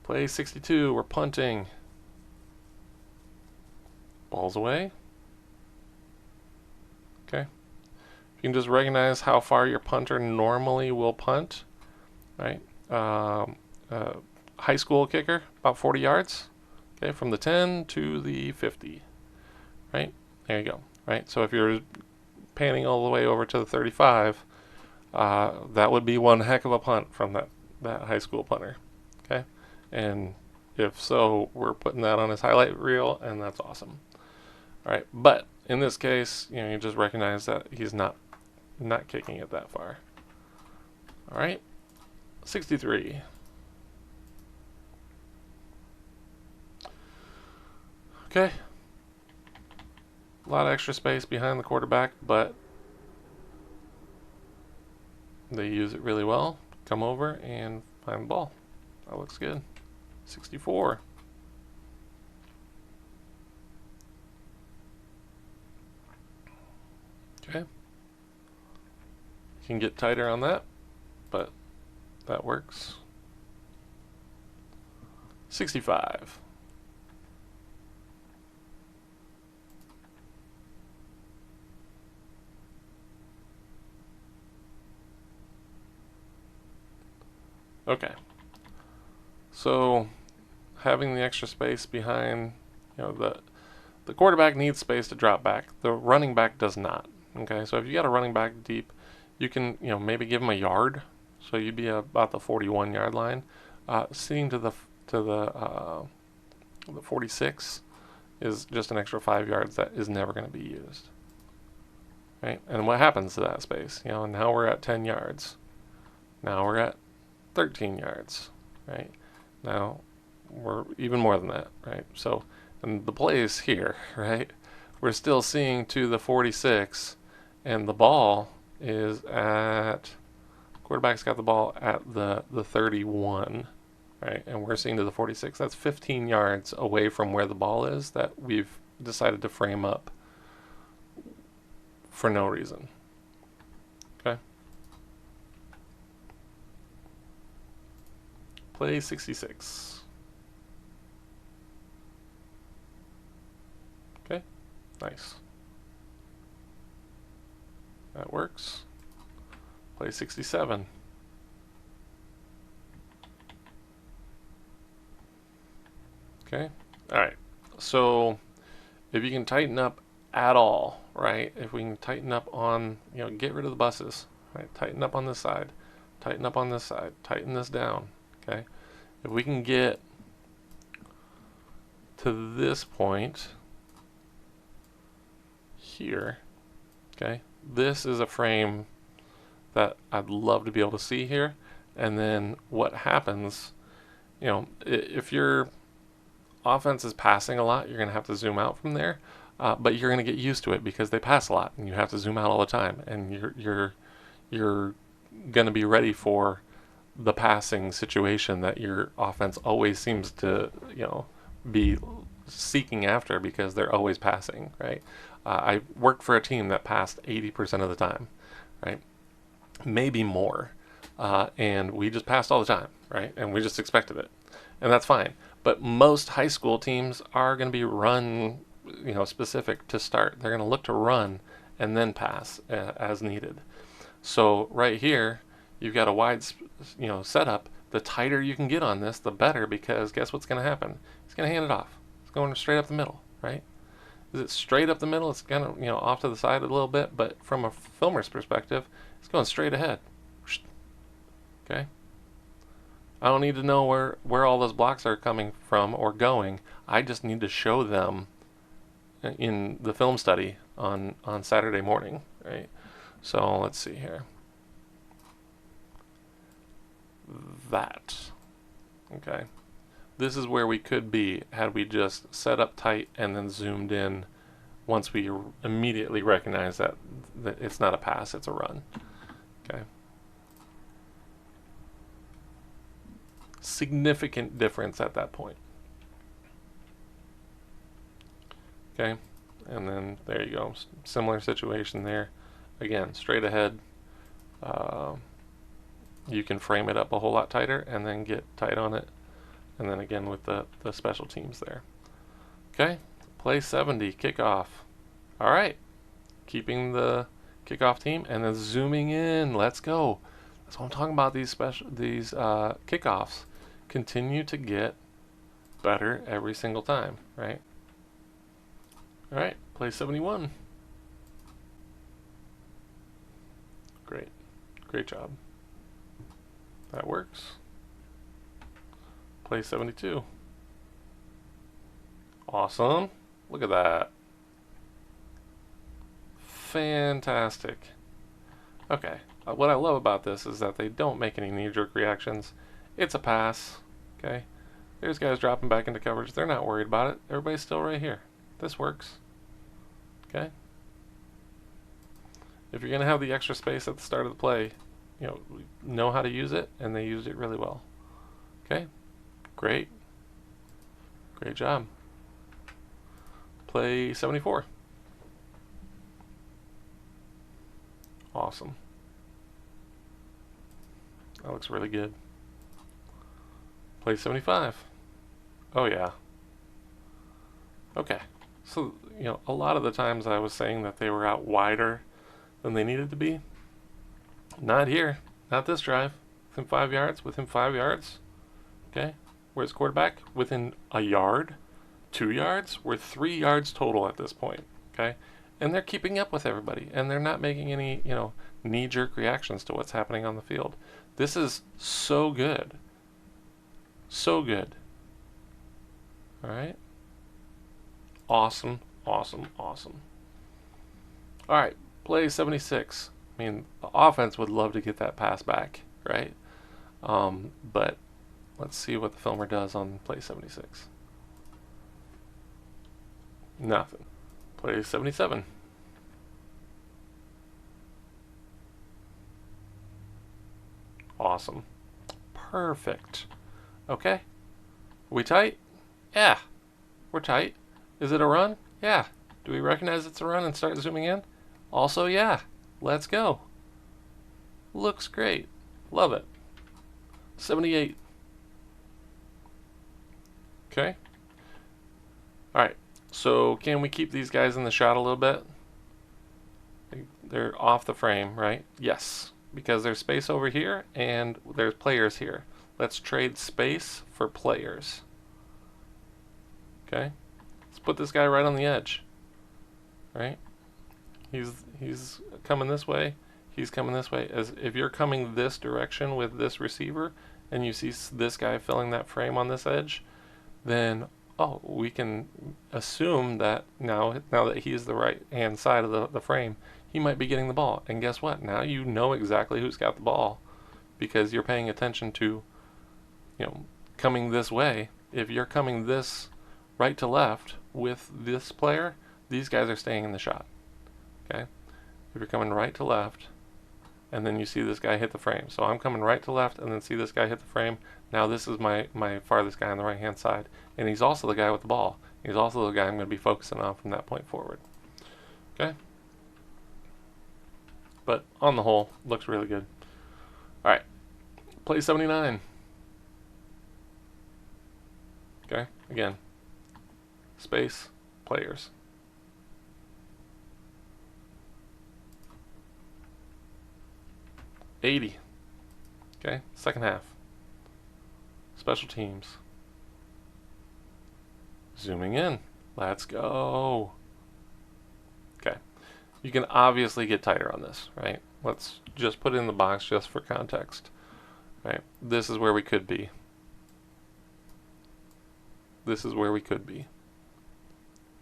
Play 62. We're punting. Ball's away. Okay. You can just recognize how far your punter normally will punt, right? High school kicker, about 40 yards, okay, from the 10 to the 50, right? There you go, right? So if you're panning all the way over to the 35, that would be one heck of a punt from that high school punter, okay? And if so, we're putting that on his highlight reel, and that's awesome. All right, but in this case, you just recognize that he's not kicking it that far. All right, 63. Okay. A lot of extra space behind the quarterback, but they use it really well. Come over and find the ball. That looks good. 64. Okay. You can get tighter on that, but that works. 65. Okay. So having the extra space behind, the quarterback needs space to drop back. The running back does not. Okay, so if you got a running back deep, you can maybe give him a yard. So you'd be about the 41-yard line. Seeing to the 46 is just an extra 5 yards that is never going to be used. Right? And what happens to that space? Now we're at 10 yards. Now we're at 13 yards. Right? Now we're even more than that. Right? So, and the play is here. Right? We're still seeing to the 46, and the ball is at, quarterback's got the ball at the 31. Right, and we're seeing to the 46. That's 15 yards away from where the ball is that we've decided to frame up for no reason. Okay. Play 66. Okay, nice. That works. Play 67. Okay. All right. So if you can tighten up at all, right? If we can tighten up on, get rid of the buses, right? Tighten up on this side, tighten up on this side, tighten this down. Okay. If we can get to this point here, okay, this is a frame that I'd love to be able to see here. And then what happens, if your offense is passing a lot, you're going to have to zoom out from there, but you're going to get used to it because they pass a lot, and you have to zoom out all the time, and you're going to be ready for the passing situation that your offense always seems to be seeking after because they're always passing, right? I worked for a team that passed 80% of the time, right? Maybe more, and we just passed all the time, right? And we just expected it, and that's fine. But most high school teams are going to be run, specific to start. They're going to look to run and then pass as needed. So right here, you've got a wide, setup. The tighter you can get on this, the better, because guess what's going to happen? He's going to hand it off. It's going straight up the middle, right? Is it straight up the middle? It's kind of, off to the side a little bit, but from a filmer's perspective, it's going straight ahead. Okay? I don't need to know where all those blocks are coming from or going. I just need to show them in the film study on Saturday morning, right? So let's see here. That. Okay. This is where we could be had we just set up tight and then zoomed in once we immediately recognize that it's not a pass, it's a run. Okay. Significant difference at that point. Okay, and then there you go. Similar situation there. Again, straight ahead. You can frame it up a whole lot tighter and then get tight on it. And then again with the special teams there. Okay, play 70, kickoff. All right, keeping the kickoff team and then zooming in. Let's go. That's what I'm talking about. These kickoffs continue to get better every single time, right? All right, play 71. Great job. That works. Play 72. Awesome. Look at that. Fantastic. Okay. What I love about this is that they don't make any knee-jerk reactions. It's a pass. Okay. There's guys dropping back into coverage. They're not worried about it. Everybody's still right here. This works. Okay. If you're going to have the extra space at the start of the play, know how to use it, and they used it really well. Okay. Great. Great job. Play 74. Awesome. That looks really good. Play 75. Oh yeah. Okay. So, a lot of the times I was saying that they were out wider than they needed to be. Not here. Not this drive. Within 5 yards. Within 5 yards. Okay. Where's quarterback? Within a yard. 2 yards. We're 3 yards total at this point. Okay. And they're keeping up with everybody. And they're not making any, knee-jerk reactions to what's happening on the field. This is so good. So good. Alright. Awesome. Awesome. Awesome. Alright. Play 76. I mean, the offense would love to get that pass back, right? But let's see what the filmer does on play 76. Nothing. Play 77. Awesome. Perfect. Okay. Are we tight? Yeah. We're tight. Is it a run? Yeah. Do we recognize it's a run and start zooming in? Also, yeah. Let's go. Looks great. Love it. 78. Okay. Alright. So, can we keep these guys in the shot a little bit? They're off the frame, right? Yes. Because there's space over here and there's players here. Let's trade space for players. Okay? Let's put this guy right on the edge. Right? He's coming this way. He's coming this way. As if you're coming this direction with this receiver and you see this guy filling that frame on this edge, then we can assume that now that he's the right hand side of the frame, he might be getting the ball. And guess what? Now you know exactly who's got the ball because you're paying attention to, coming this way. If you're coming this right to left with this player, these guys are staying in the shot. Okay? If you're coming right to left and then you see this guy hit the frame. So I'm coming right to left and then see this guy hit the frame. Now this is my farthest guy on the right hand side. And he's also the guy with the ball. He's also the guy I'm going to be focusing on from that point forward. Okay? But on the whole, looks really good. Alright. Play 79. Okay? Again. Space. Players. $80. Okay? Second half. Special teams. Zooming in. Let's go. Okay. You can obviously get tighter on this, right? Let's just put it in the box just for context. Right? This is where we could be. This is where we could be.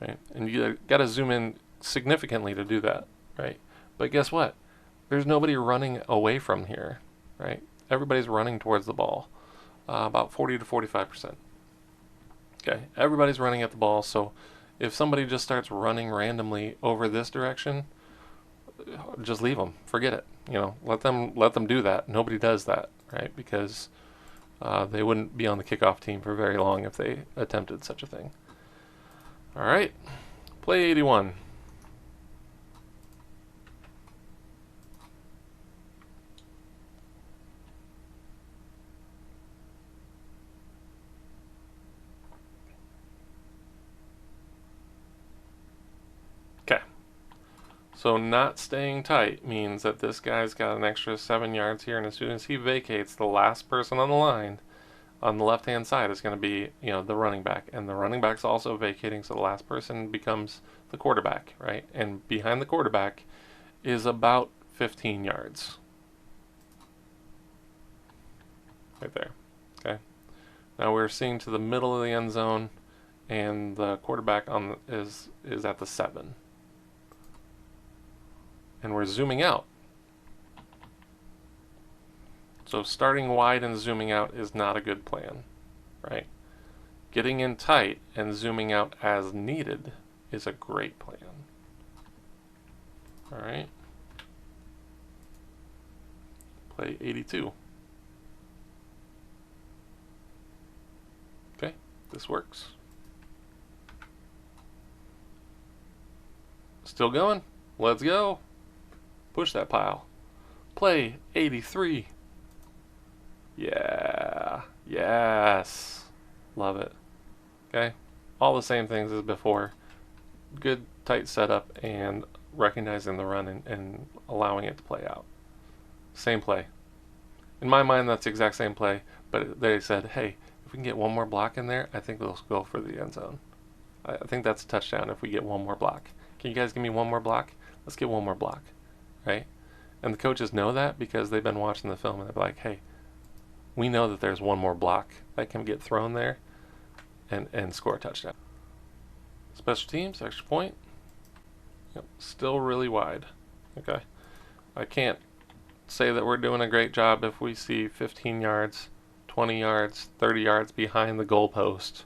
Right? And you got to zoom in significantly to do that, right? But guess what? There's nobody running away from here, right? Everybody's running towards the ball. About 40 to 45%. Okay, everybody's running at the ball, so if somebody just starts running randomly over this direction, just leave them. Forget it. Let them do that. Nobody does that, right? Because they wouldn't be on the kickoff team for very long if they attempted such a thing. All right, play 81. So not staying tight means that this guy's got an extra 7 yards here, and as soon as he vacates, the last person on the line on the left-hand side is going to be, the running back. And the running back's also vacating, so the last person becomes the quarterback, right? And behind the quarterback is about 15 yards. Right there, okay? Now we're seeing to the middle of the end zone, and the quarterback is at the 7. and we're zooming out. So starting wide and zooming out is not a good plan, right? Getting in tight and zooming out as needed is a great plan. All right. Play 82. Okay, this works. Still going? Let's go. Push that pile. Play 83. Yeah. Yes. Love it. Okay. All the same things as before. Good tight setup and recognizing the run and allowing it to play out. Same play. In my mind, that's the exact same play, but they said, hey, if we can get one more block in there, I think we'll go for the end zone. I think that's a touchdown if we get one more block. Can you guys give me one more block? Let's get one more block, right? And the coaches know that because they've been watching the film and they're like, hey, we know that there's one more block that can get thrown there and score a touchdown. Special teams, extra point. Yep, still really wide. Okay. I can't say that we're doing a great job if we see 15 yards, 20 yards, 30 yards behind the goalpost,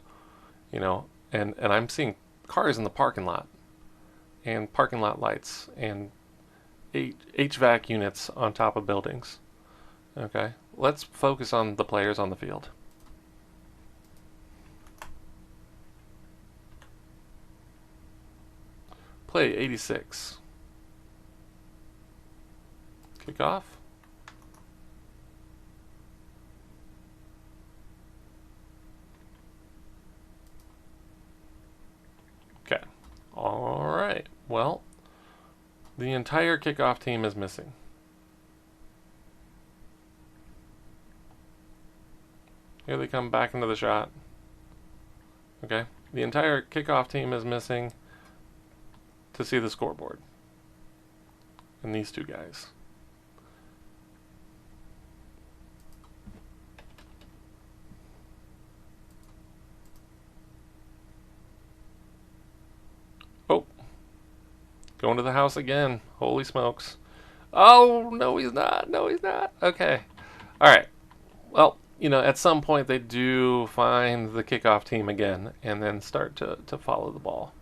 you know, and I'm seeing cars in the parking lot and parking lot lights and HVAC units on top of buildings. Okay, let's focus on the players on the field. Play 86. Kick off. Okay. All right. Well, the entire kickoff team is missing. Here they come back into the shot. Okay. The entire kickoff team is missing to see the scoreboard. And these two guys. Oh. Going to the house again. Holy smokes. Oh, no he's not. No he's not. Okay. All right. Well, you know, at some point they do find the kickoff team again and then start to follow the ball.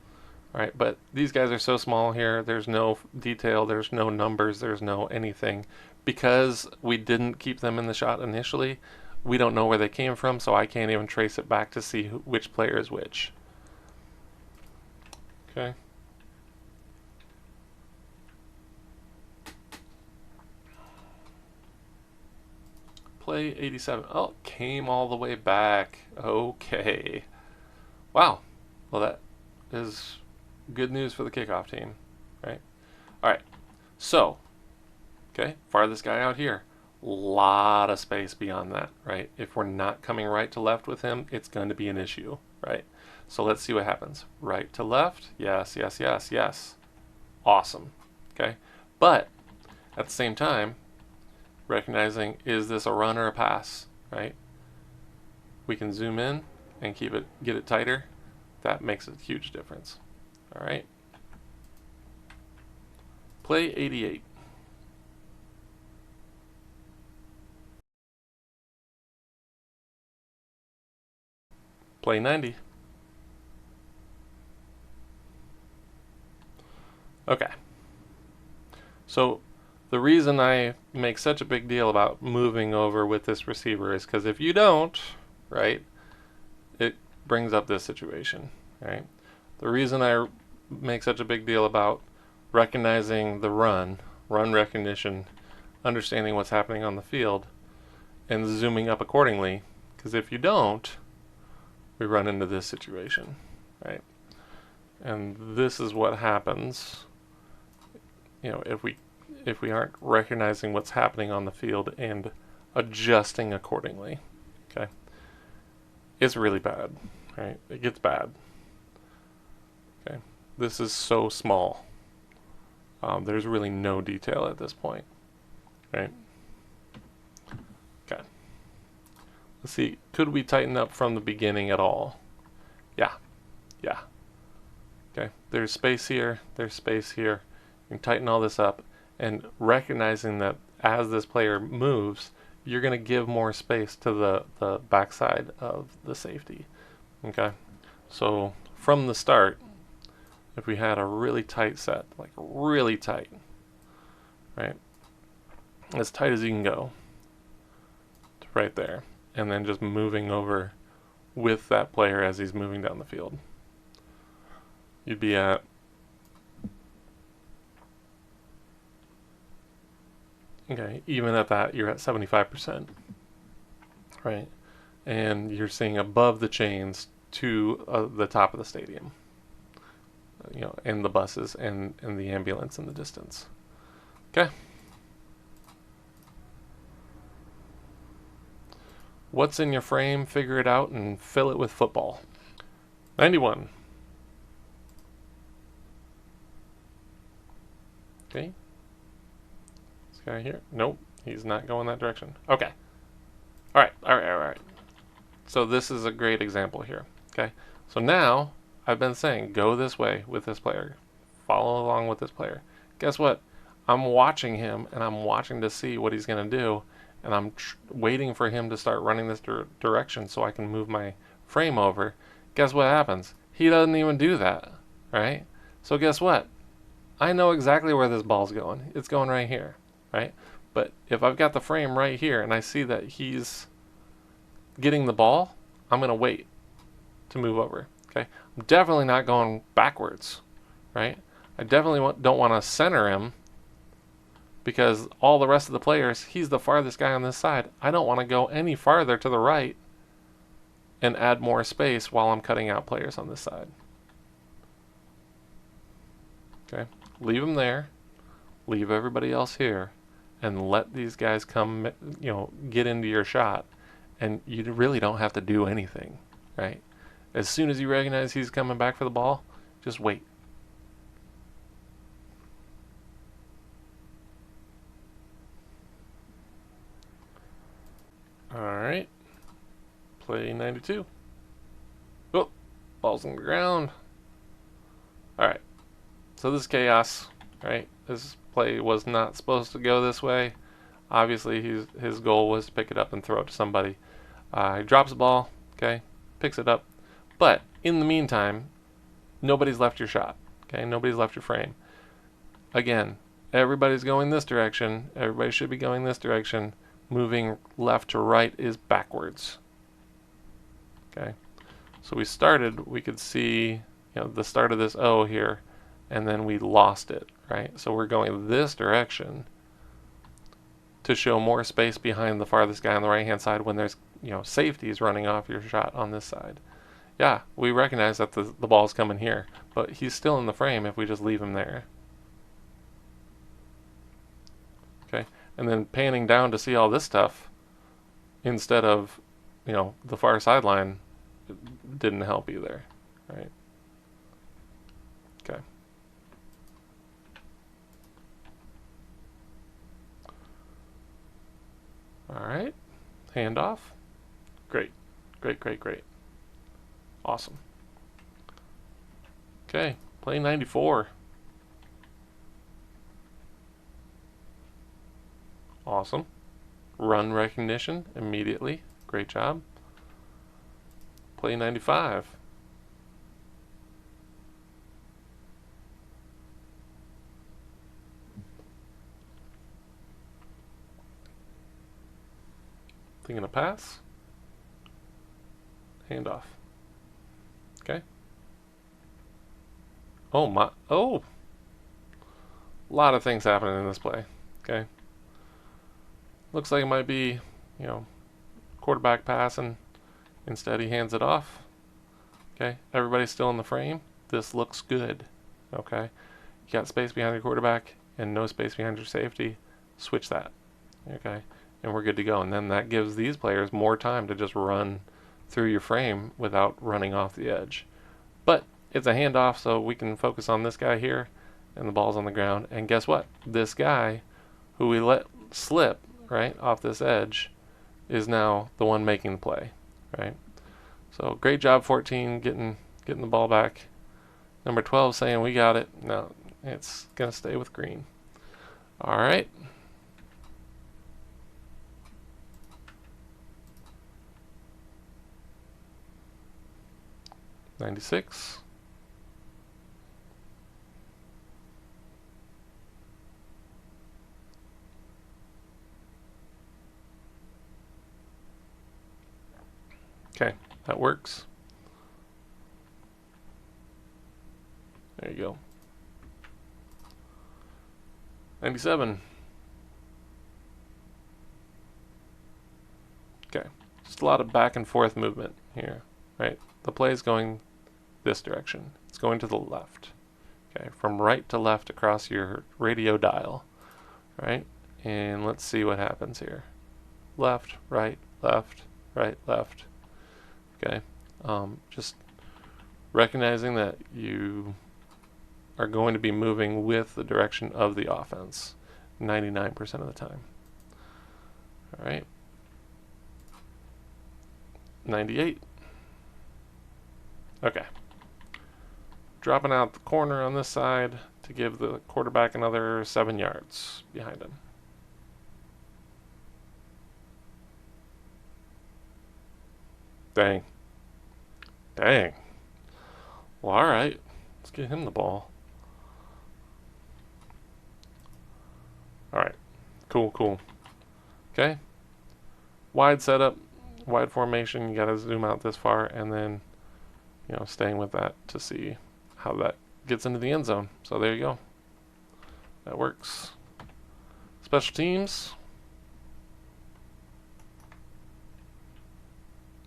All right, but these guys are so small here. There's no detail. There's no numbers. There's no anything. Because we didn't keep them in the shot initially, we don't know where they came from, so I can't even trace it back to see which player is which. Okay. Play 87. Oh, came all the way back. Okay. Wow. Well, that is good news for the kickoff team, right? All right. So, okay, farthest guy out here. Lot of space beyond that, right? If we're not coming right to left with him, it's going to be an issue, right? So let's see what happens. Right to left. Yes, yes, yes, yes. Awesome. Okay. But at the same time, recognizing, is this a run or a pass, right? We can zoom in and get it tighter. That makes a huge difference. All right. Play 88. Play 90. Okay. So the reason I make such a big deal about moving over with this receiver is because if you don't, right, it brings up this situation, right? The reason I make such a big deal about recognizing the run recognition, understanding what's happening on the field, and zooming up accordingly, because if you don't, we run into this situation, right? And this is what happens, you know, if we aren't recognizing what's happening on the field and adjusting accordingly. Okay, it's really bad, right? It gets bad. Okay, this is so small. There's really no detail at this point, right? Okay. Let's see, could we tighten up from the beginning at all? Yeah. Okay, there's space here, there's space here. You can tighten all this up, and recognizing that as this player moves, you're going to give more space to the backside of the safety. Okay, so from the start, if we had a really tight set, like really tight, right, as tight as you can go, to right there, and then just moving over with that player as he's moving down the field, you'd be at even at that, you're at 75%, right? And you're seeing above the chains to the top of the stadium, and the buses and the ambulance in the distance. Okay. What's in your frame? Figure it out and fill it with football. 91. Okay. This guy here. Nope. He's not going that direction. Okay. All right. So this is a great example here. Okay. So now I've been saying go this way with this player. Follow along with this player. Guess what? I'm watching him and I'm watching to see what he's going to do. And I'm waiting for him to start running this direction so I can move my frame over. Guess what happens? He doesn't even do that, right? So guess what? I know exactly where this ball's going. It's going right here, right? But if I've got the frame right here and I see that he's getting the ball, I'm going to wait to move over, okay? I'm definitely not going backwards, right? I definitely don't want to center him, because all the rest of the players, he's the farthest guy on this side. I don't want to go any farther to the right and add more space while I'm cutting out players on this side. Okay, leave them there, leave everybody else here, and let these guys come, get into your shot, and you really don't have to do anything, right? As soon as you recognize he's coming back for the ball, just wait. Alright, play 92. Oh, ball's on the ground. Alright, so this is chaos, right? This play was not supposed to go this way. Obviously, his goal was to pick it up and throw it to somebody. He drops the ball, okay, picks it up. But in the meantime, nobody's left your shot, okay? Nobody's left your frame. Again, everybody's going this direction. Everybody should be going this direction. Moving left to right is backwards. Okay, so we could see the start of this O here, and then we lost it, right? So we're going this direction to show more space behind the farthest guy on the right hand side when there's safeties running off your shot on this side. Yeah, we recognize that the ball's coming here, but he's still in the frame if we just leave him there. Okay, and then panning down to see all this stuff instead of the far sideline didn't help either, right? Okay. All right, handoff. Great. Awesome. Okay, play 94. Awesome. Run recognition immediately. Great job. Play 95. Thinking a pass. Handoff. Okay. Oh my. Oh. A lot of things happening in this play. Okay. Looks like it might be, quarterback passing. Instead, he hands it off. Okay. Everybody's still in the frame. This looks good. Okay. You got space behind your quarterback and no space behind your safety. Switch that. Okay. And we're good to go. And then that gives these players more time to just run through your frame without running off the edge. But it's a handoff, so we can focus on this guy here, and the ball's on the ground. And guess what? This guy, who we let slip right off this edge, is now the one making the play, right? So great job, 14, getting the ball back. Number 12 saying we got it. No, it's gonna stay with green. All right. '96. Okay, that works. There you go. 97. Okay, just a lot of back and forth movement here, right? The play is going this direction. It's going to the left. Okay, from right to left across your radio dial, right? And let's see what happens here. Left, right, left, right, left. Okay, just recognizing that you are going to be moving with the direction of the offense 99% of the time. All right. 98. Okay. Dropping out the corner on this side to give the quarterback another 7 yards behind him. Dang. Dang. Well, all right. Let's get him the ball. All right. Cool, cool. Okay. Wide setup, wide formation. You got to zoom out this far, and then, you know, staying with that to see how that gets into the end zone. So there you go. That works. Special teams.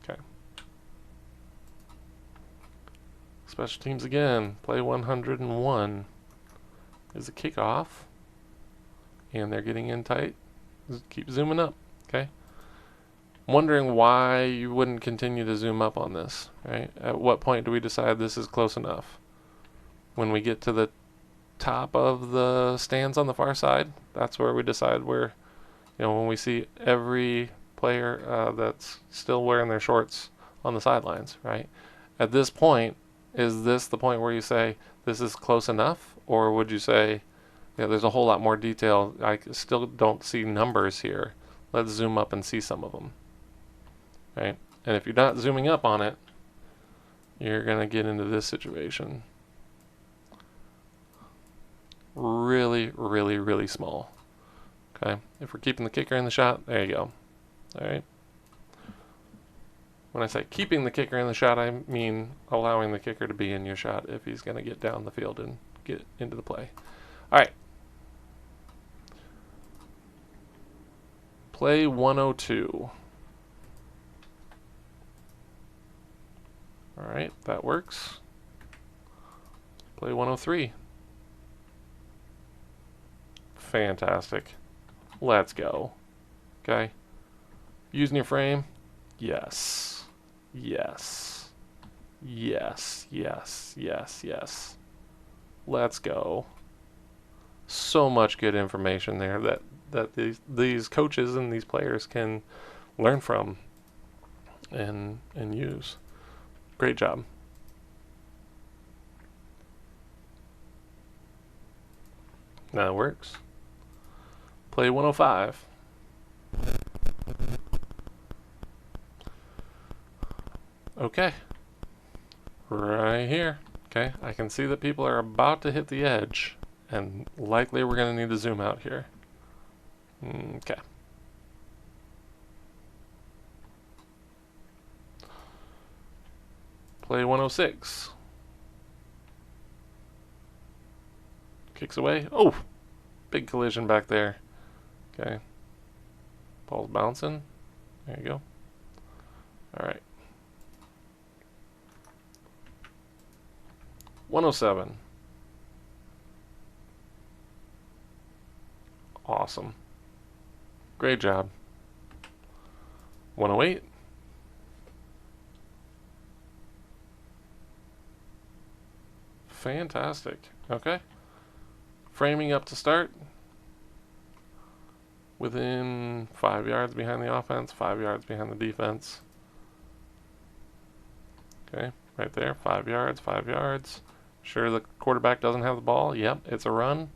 Okay. Special teams again. Play 101 is a kickoff. And they're getting in tight. Just keep zooming up. Okay. I'm wondering why you wouldn't continue to zoom up on this, right? At what point do we decide this is close enough? When we get to the top of the stands on the far side, that's where we decide where, you know, when we see every player that's still wearing their shorts on the sidelines, right? At this point, is this the point where you say this is close enough? Or would you say, yeah, there's a whole lot more detail. I still don't see numbers here. Let's zoom up and see some of them. Right? And if you're not zooming up on it, you're going to get into this situation. Really, really, really small. Okay? If we're keeping the kicker in the shot, there you go. All right? When I say keeping the kicker in the shot, I mean allowing the kicker to be in your shot if he's going to get down the field and get into the play. All right. Play 102. All right, that works. Play 103. Fantastic. Let's go. Okay. Using your frame? Yes. Yes. Yes, yes, yes, yes. Let's go. So much good information there that these coaches and these players can learn from and use. Great job. That works. Play 105. Okay. Right here. Okay, I can see that people are about to hit the edge, and likely we're going to need to zoom out here. Okay. Play 106. Kicks away. Oh! Big collision back there. Okay. Ball's bouncing. There you go. Alright. 107. Awesome. Great job. 108. Fantastic. Okay. Framing up to start. Within 5 yards behind the offense, 5 yards behind the defense. Okay, right there, 5 yards, 5 yards. Sure the quarterback doesn't have the ball. Yep, it's a run.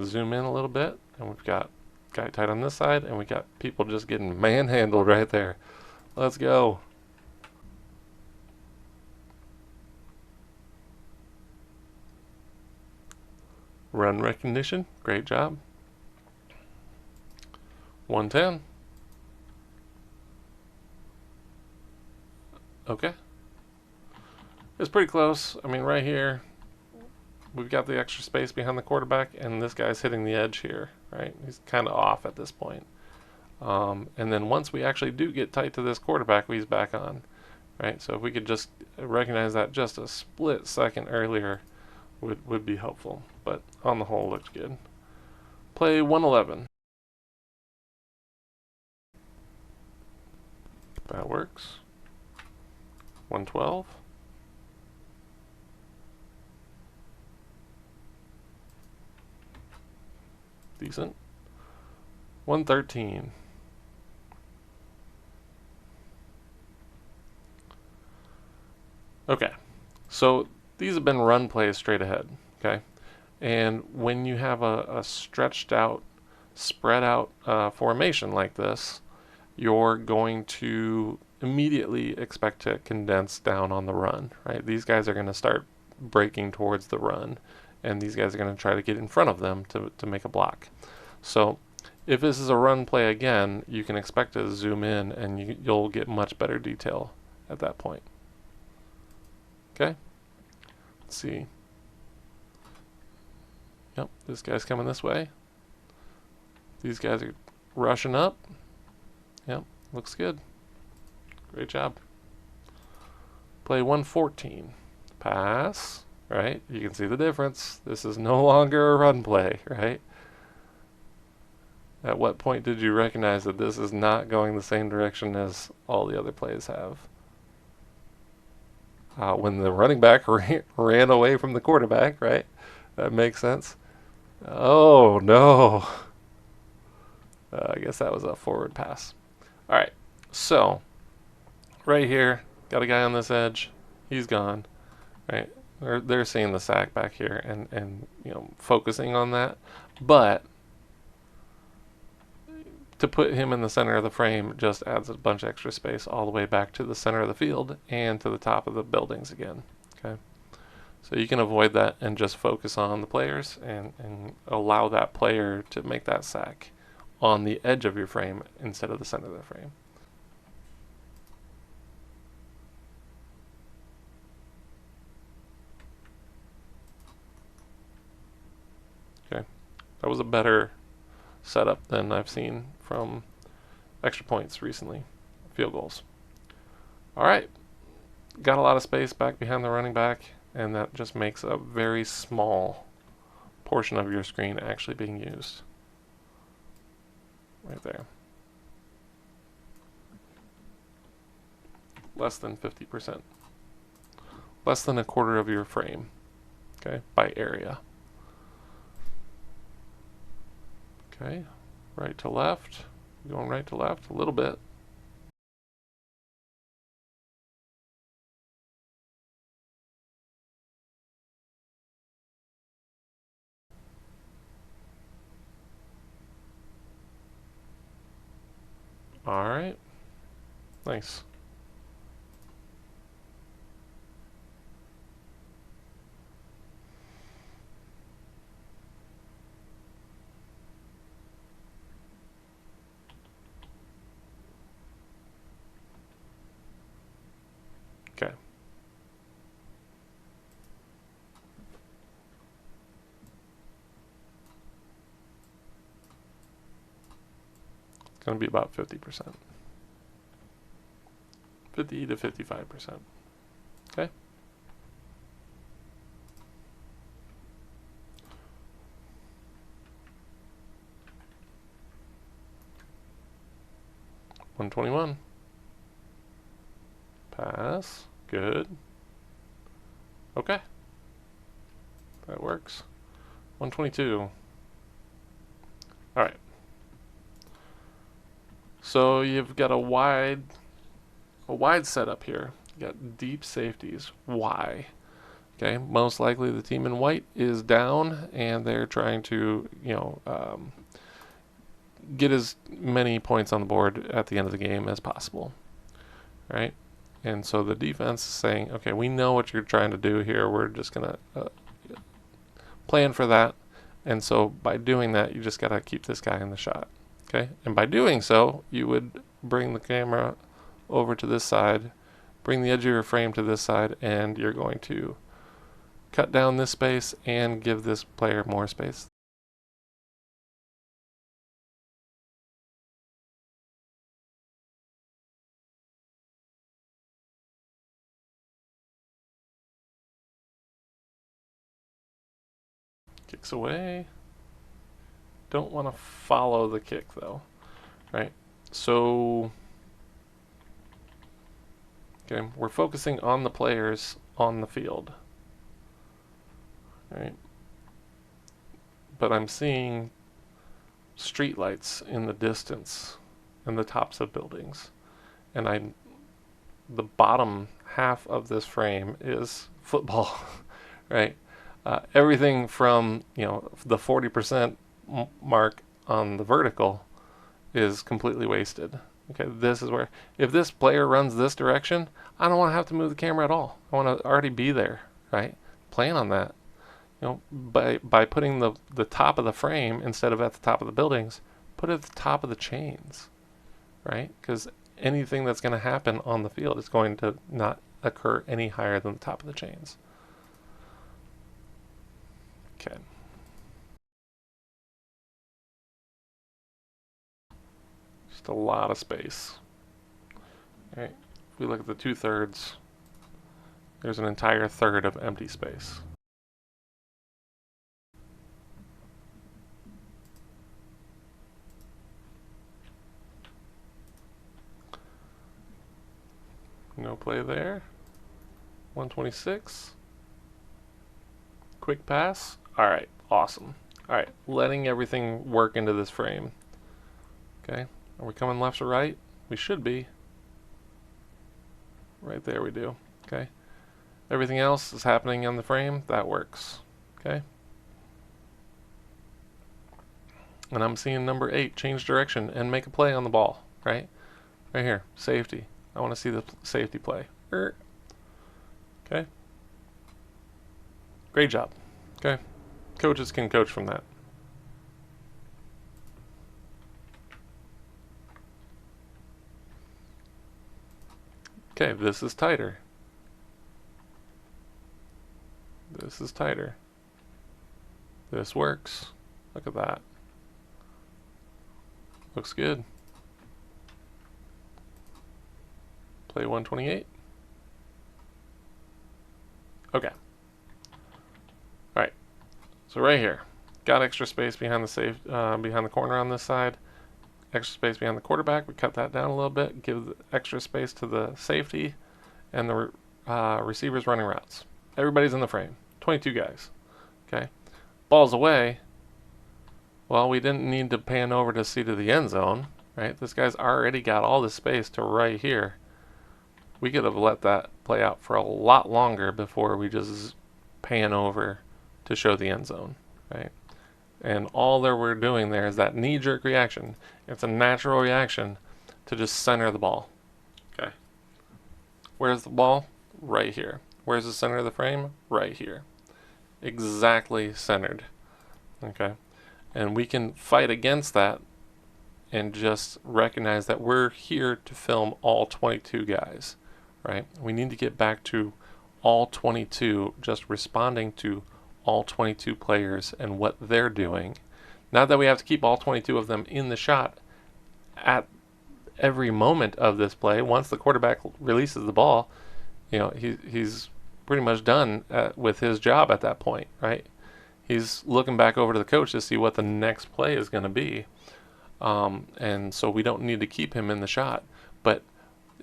Zoom in a little bit, and we've got guy tight on this side, and we got people just getting manhandled right there. Let's go. Run recognition, great job. 110. Okay. It's pretty close. I mean, right here, we've got the extra space behind the quarterback, and this guy's hitting the edge here, right? He's kind of off at this point. And then once we actually do get tight to this quarterback, he's back on, right? So if we could just recognize that just a split second earlier would be helpful. But on the whole, looked good. Play 111. That works. 112. Decent. 113. Okay, so these have been run plays straight ahead, okay? And when you have a stretched out, spread out formation like this, you're going to immediately expect to condense down on the run, right? These guys are going to start breaking towards the run, and these guys are going to try to get in front of them to make a block. So if this is a run play again, you can expect to zoom in, and you'll get much better detail at that point. Okay, let's see. Yep, this guy's coming this way. These guys are rushing up. Yep, looks good. Great job. Play 114. Pass, right? You can see the difference. This is no longer a run play, right? At what point did you recognize that this is not going the same direction as all the other plays have? When the running back ran away from the quarterback, right? That makes sense. Oh, no. I guess that was a forward pass. All right, so right here, got a guy on this edge. He's gone, right? They're seeing the sack back here and you know, focusing on that. But to put him in the center of the frame just adds a bunch of extra space all the way back to the center of the field and to the top of the buildings again. Okay, so you can avoid that and just focus on the players and allow that player to make that sack on the edge of your frame instead of the center of the frame. Okay, that was a better setup than I've seen from extra points recently, field goals. All right, got a lot of space back behind the running back, and that just makes a very small portion of your screen actually being used. Right there. Less than 50%. Less than a quarter of your frame, okay, by area. Okay, right to left, going right to left a little bit. All right, nice. Okay. It's going to be about 50%. 50 to 55%. Okay. $121. Pass. Good. Okay. That works. 122. All right. So you've got a wide setup here. You got deep safeties. Why? Okay. Most likely the team in white is down, and they're trying to, you know, get as many points on the board at the end of the game as possible, right? And so the defense is saying, okay, we know what you're trying to do here. We're just going to plan for that. And so by doing that, you just got to keep this guy in the shot, okay? And by doing so, you would bring the camera over to this side, bring the edge of your frame to this side, and you're going to cut down this space and give this player more space. Kicks away. Don't want to follow the kick though, right? So, okay, we're focusing on the players on the field, right? But I'm seeing street lights in the distance and the tops of buildings, and the bottom half of this frame is football, right? Everything from, you know, the 40% mark on the vertical is completely wasted. Okay, this is where, if this player runs this direction, I don't want to have to move the camera at all. I want to already be there, right? Plan on that. You know, by putting the top of the frame instead of at the top of the buildings, put it at the top of the chains, right? Because anything that's going to happen on the field is going to not occur any higher than the top of the chains. Okay. Just a lot of space. All right. If we look at the 2/3, there's an entire third of empty space. No play there. 126. Quick pass. All right, awesome. All right, letting everything work into this frame. Okay, are we coming left or right? We should be. Right there we do. Okay, everything else is happening on the frame. That works. Okay. And I'm seeing number 8 change direction and make a play on the ball. Right, right here, safety. I want to see the safety play. Okay. Great job. Okay. Coaches can coach from that. Okay, this is tighter. This is tighter. This works. Look at that. Looks good. Play 128. Okay. Alright. So right here. Got extra space behind the corner on this side. Extra space behind the quarterback. We cut that down a little bit. Give extra space to the safety and the receivers running routes. Everybody's in the frame. 22 guys. Okay. Ball's away. Well, we didn't need to pan over to see to the end zone, right? This guy's already got all this space to right here. We could have let that play out for a lot longer before we just pan over to show the end zone, right? And all that we're doing there is that knee-jerk reaction. It's a natural reaction to just center the ball. Okay. Where's the ball? Right here. Where's the center of the frame? Right here. Exactly centered. Okay. And we can fight against that and just recognize that we're here to film all 22 guys, right? We need to get back to all 22 just responding to all 22 players and what they're doing. Not that we have to keep all 22 of them in the shot at every moment of this play. Once the quarterback releases the ball, you know, he's pretty much done with his job at that point, right? He's looking back over to the coach to see what the next play is going to be. And so we don't need to keep him in the shot. But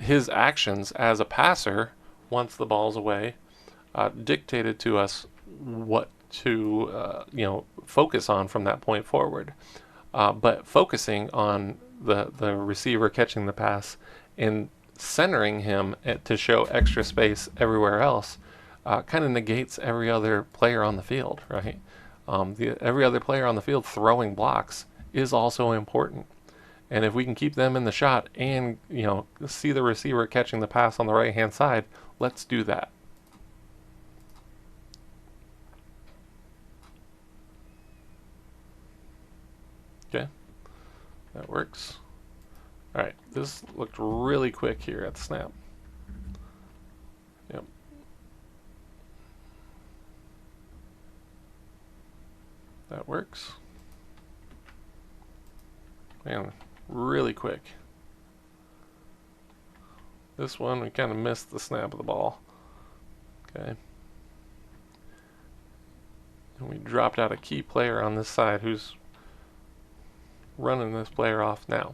his actions as a passer, once the ball's away, dictated to us what to focus on from that point forward. But focusing on the receiver catching the pass and centering him to show extra space everywhere else kind of negates every other player on the field, right? Every other player on the field throwing blocks is also important. And if we can keep them in the shot and, see the receiver catching the pass on the right hand side, let's do that. Okay, that works. All right, this looked really quick here at the snap. Yep. That works. Man, really quick. This one, we kind of missed the snap of the ball. Okay. And we dropped out a key player on this side who's running this player off now.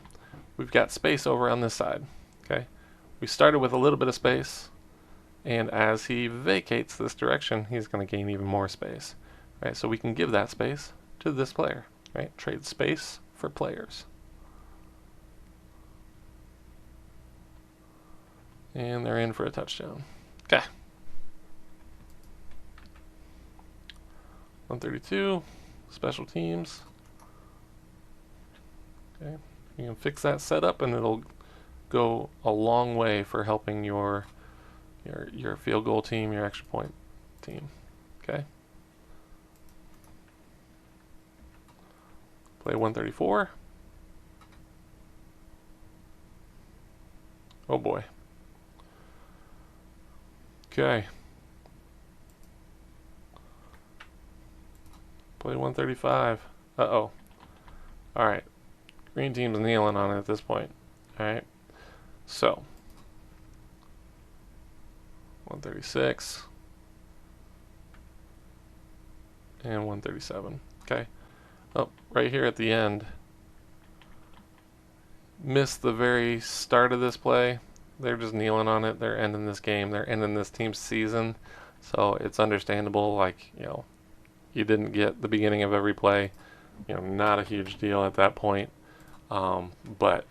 We've got space over on this side. Okay. We started with a little bit of space, and as he vacates this direction, he's going to gain even more space. Right, so we can give that space to this player. Right, trade space for players. And they're in for a touchdown. Okay. 132, special teams. Okay, you can fix that setup, and it'll go a long way for helping your field goal team, your extra point team. Okay. Play 134. Oh boy. Okay. Play 135. Uh-oh. Alright. Green team's kneeling on it at this point. Alright. So. 136. And 137. Okay. Oh, right here at the end. Missed the very start of this play. They're just kneeling on it. They're ending this game. They're ending this team's season. So it's understandable, like, you didn't get the beginning of every play. Not a huge deal at that point. But,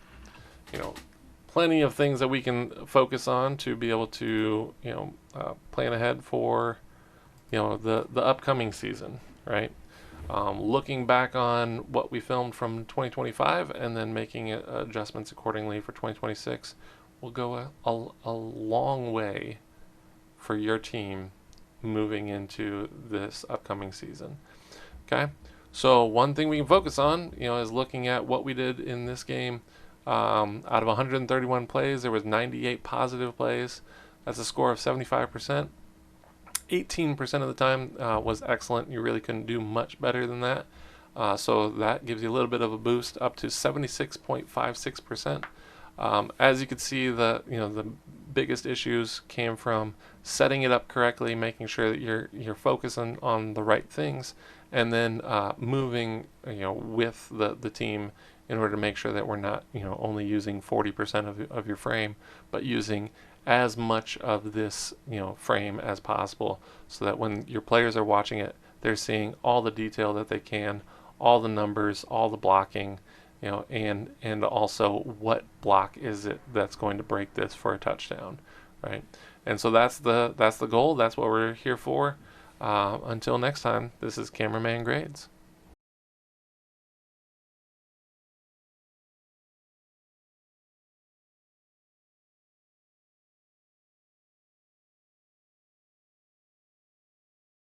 plenty of things that we can focus on to be able to, plan ahead for, the upcoming season, right? Looking back on what we filmed from 2025 and then making adjustments accordingly for 2026 will go a long way for your team moving into this upcoming season. Okay, so one thing we can focus on, is looking at what we did in this game. Out of 131 plays, there was 98 positive plays. That's a score of 75%. 18% of the time was excellent. You really couldn't do much better than that. So that gives you a little bit of a boost up to 76.56%. As you can see, the biggest issues came from setting it up correctly, making sure that you're focusing on the right things, and then moving with the team in order to make sure that we're not only using 40% of your frame, but using as much of this frame as possible, so that when your players are watching it, they're seeing all the detail that they can, all the numbers, all the blocking, and also what block is it that's going to break this for a touchdown, right? And so that's the goal. That's what we're here for. Until next time, this is Cameraman Grades.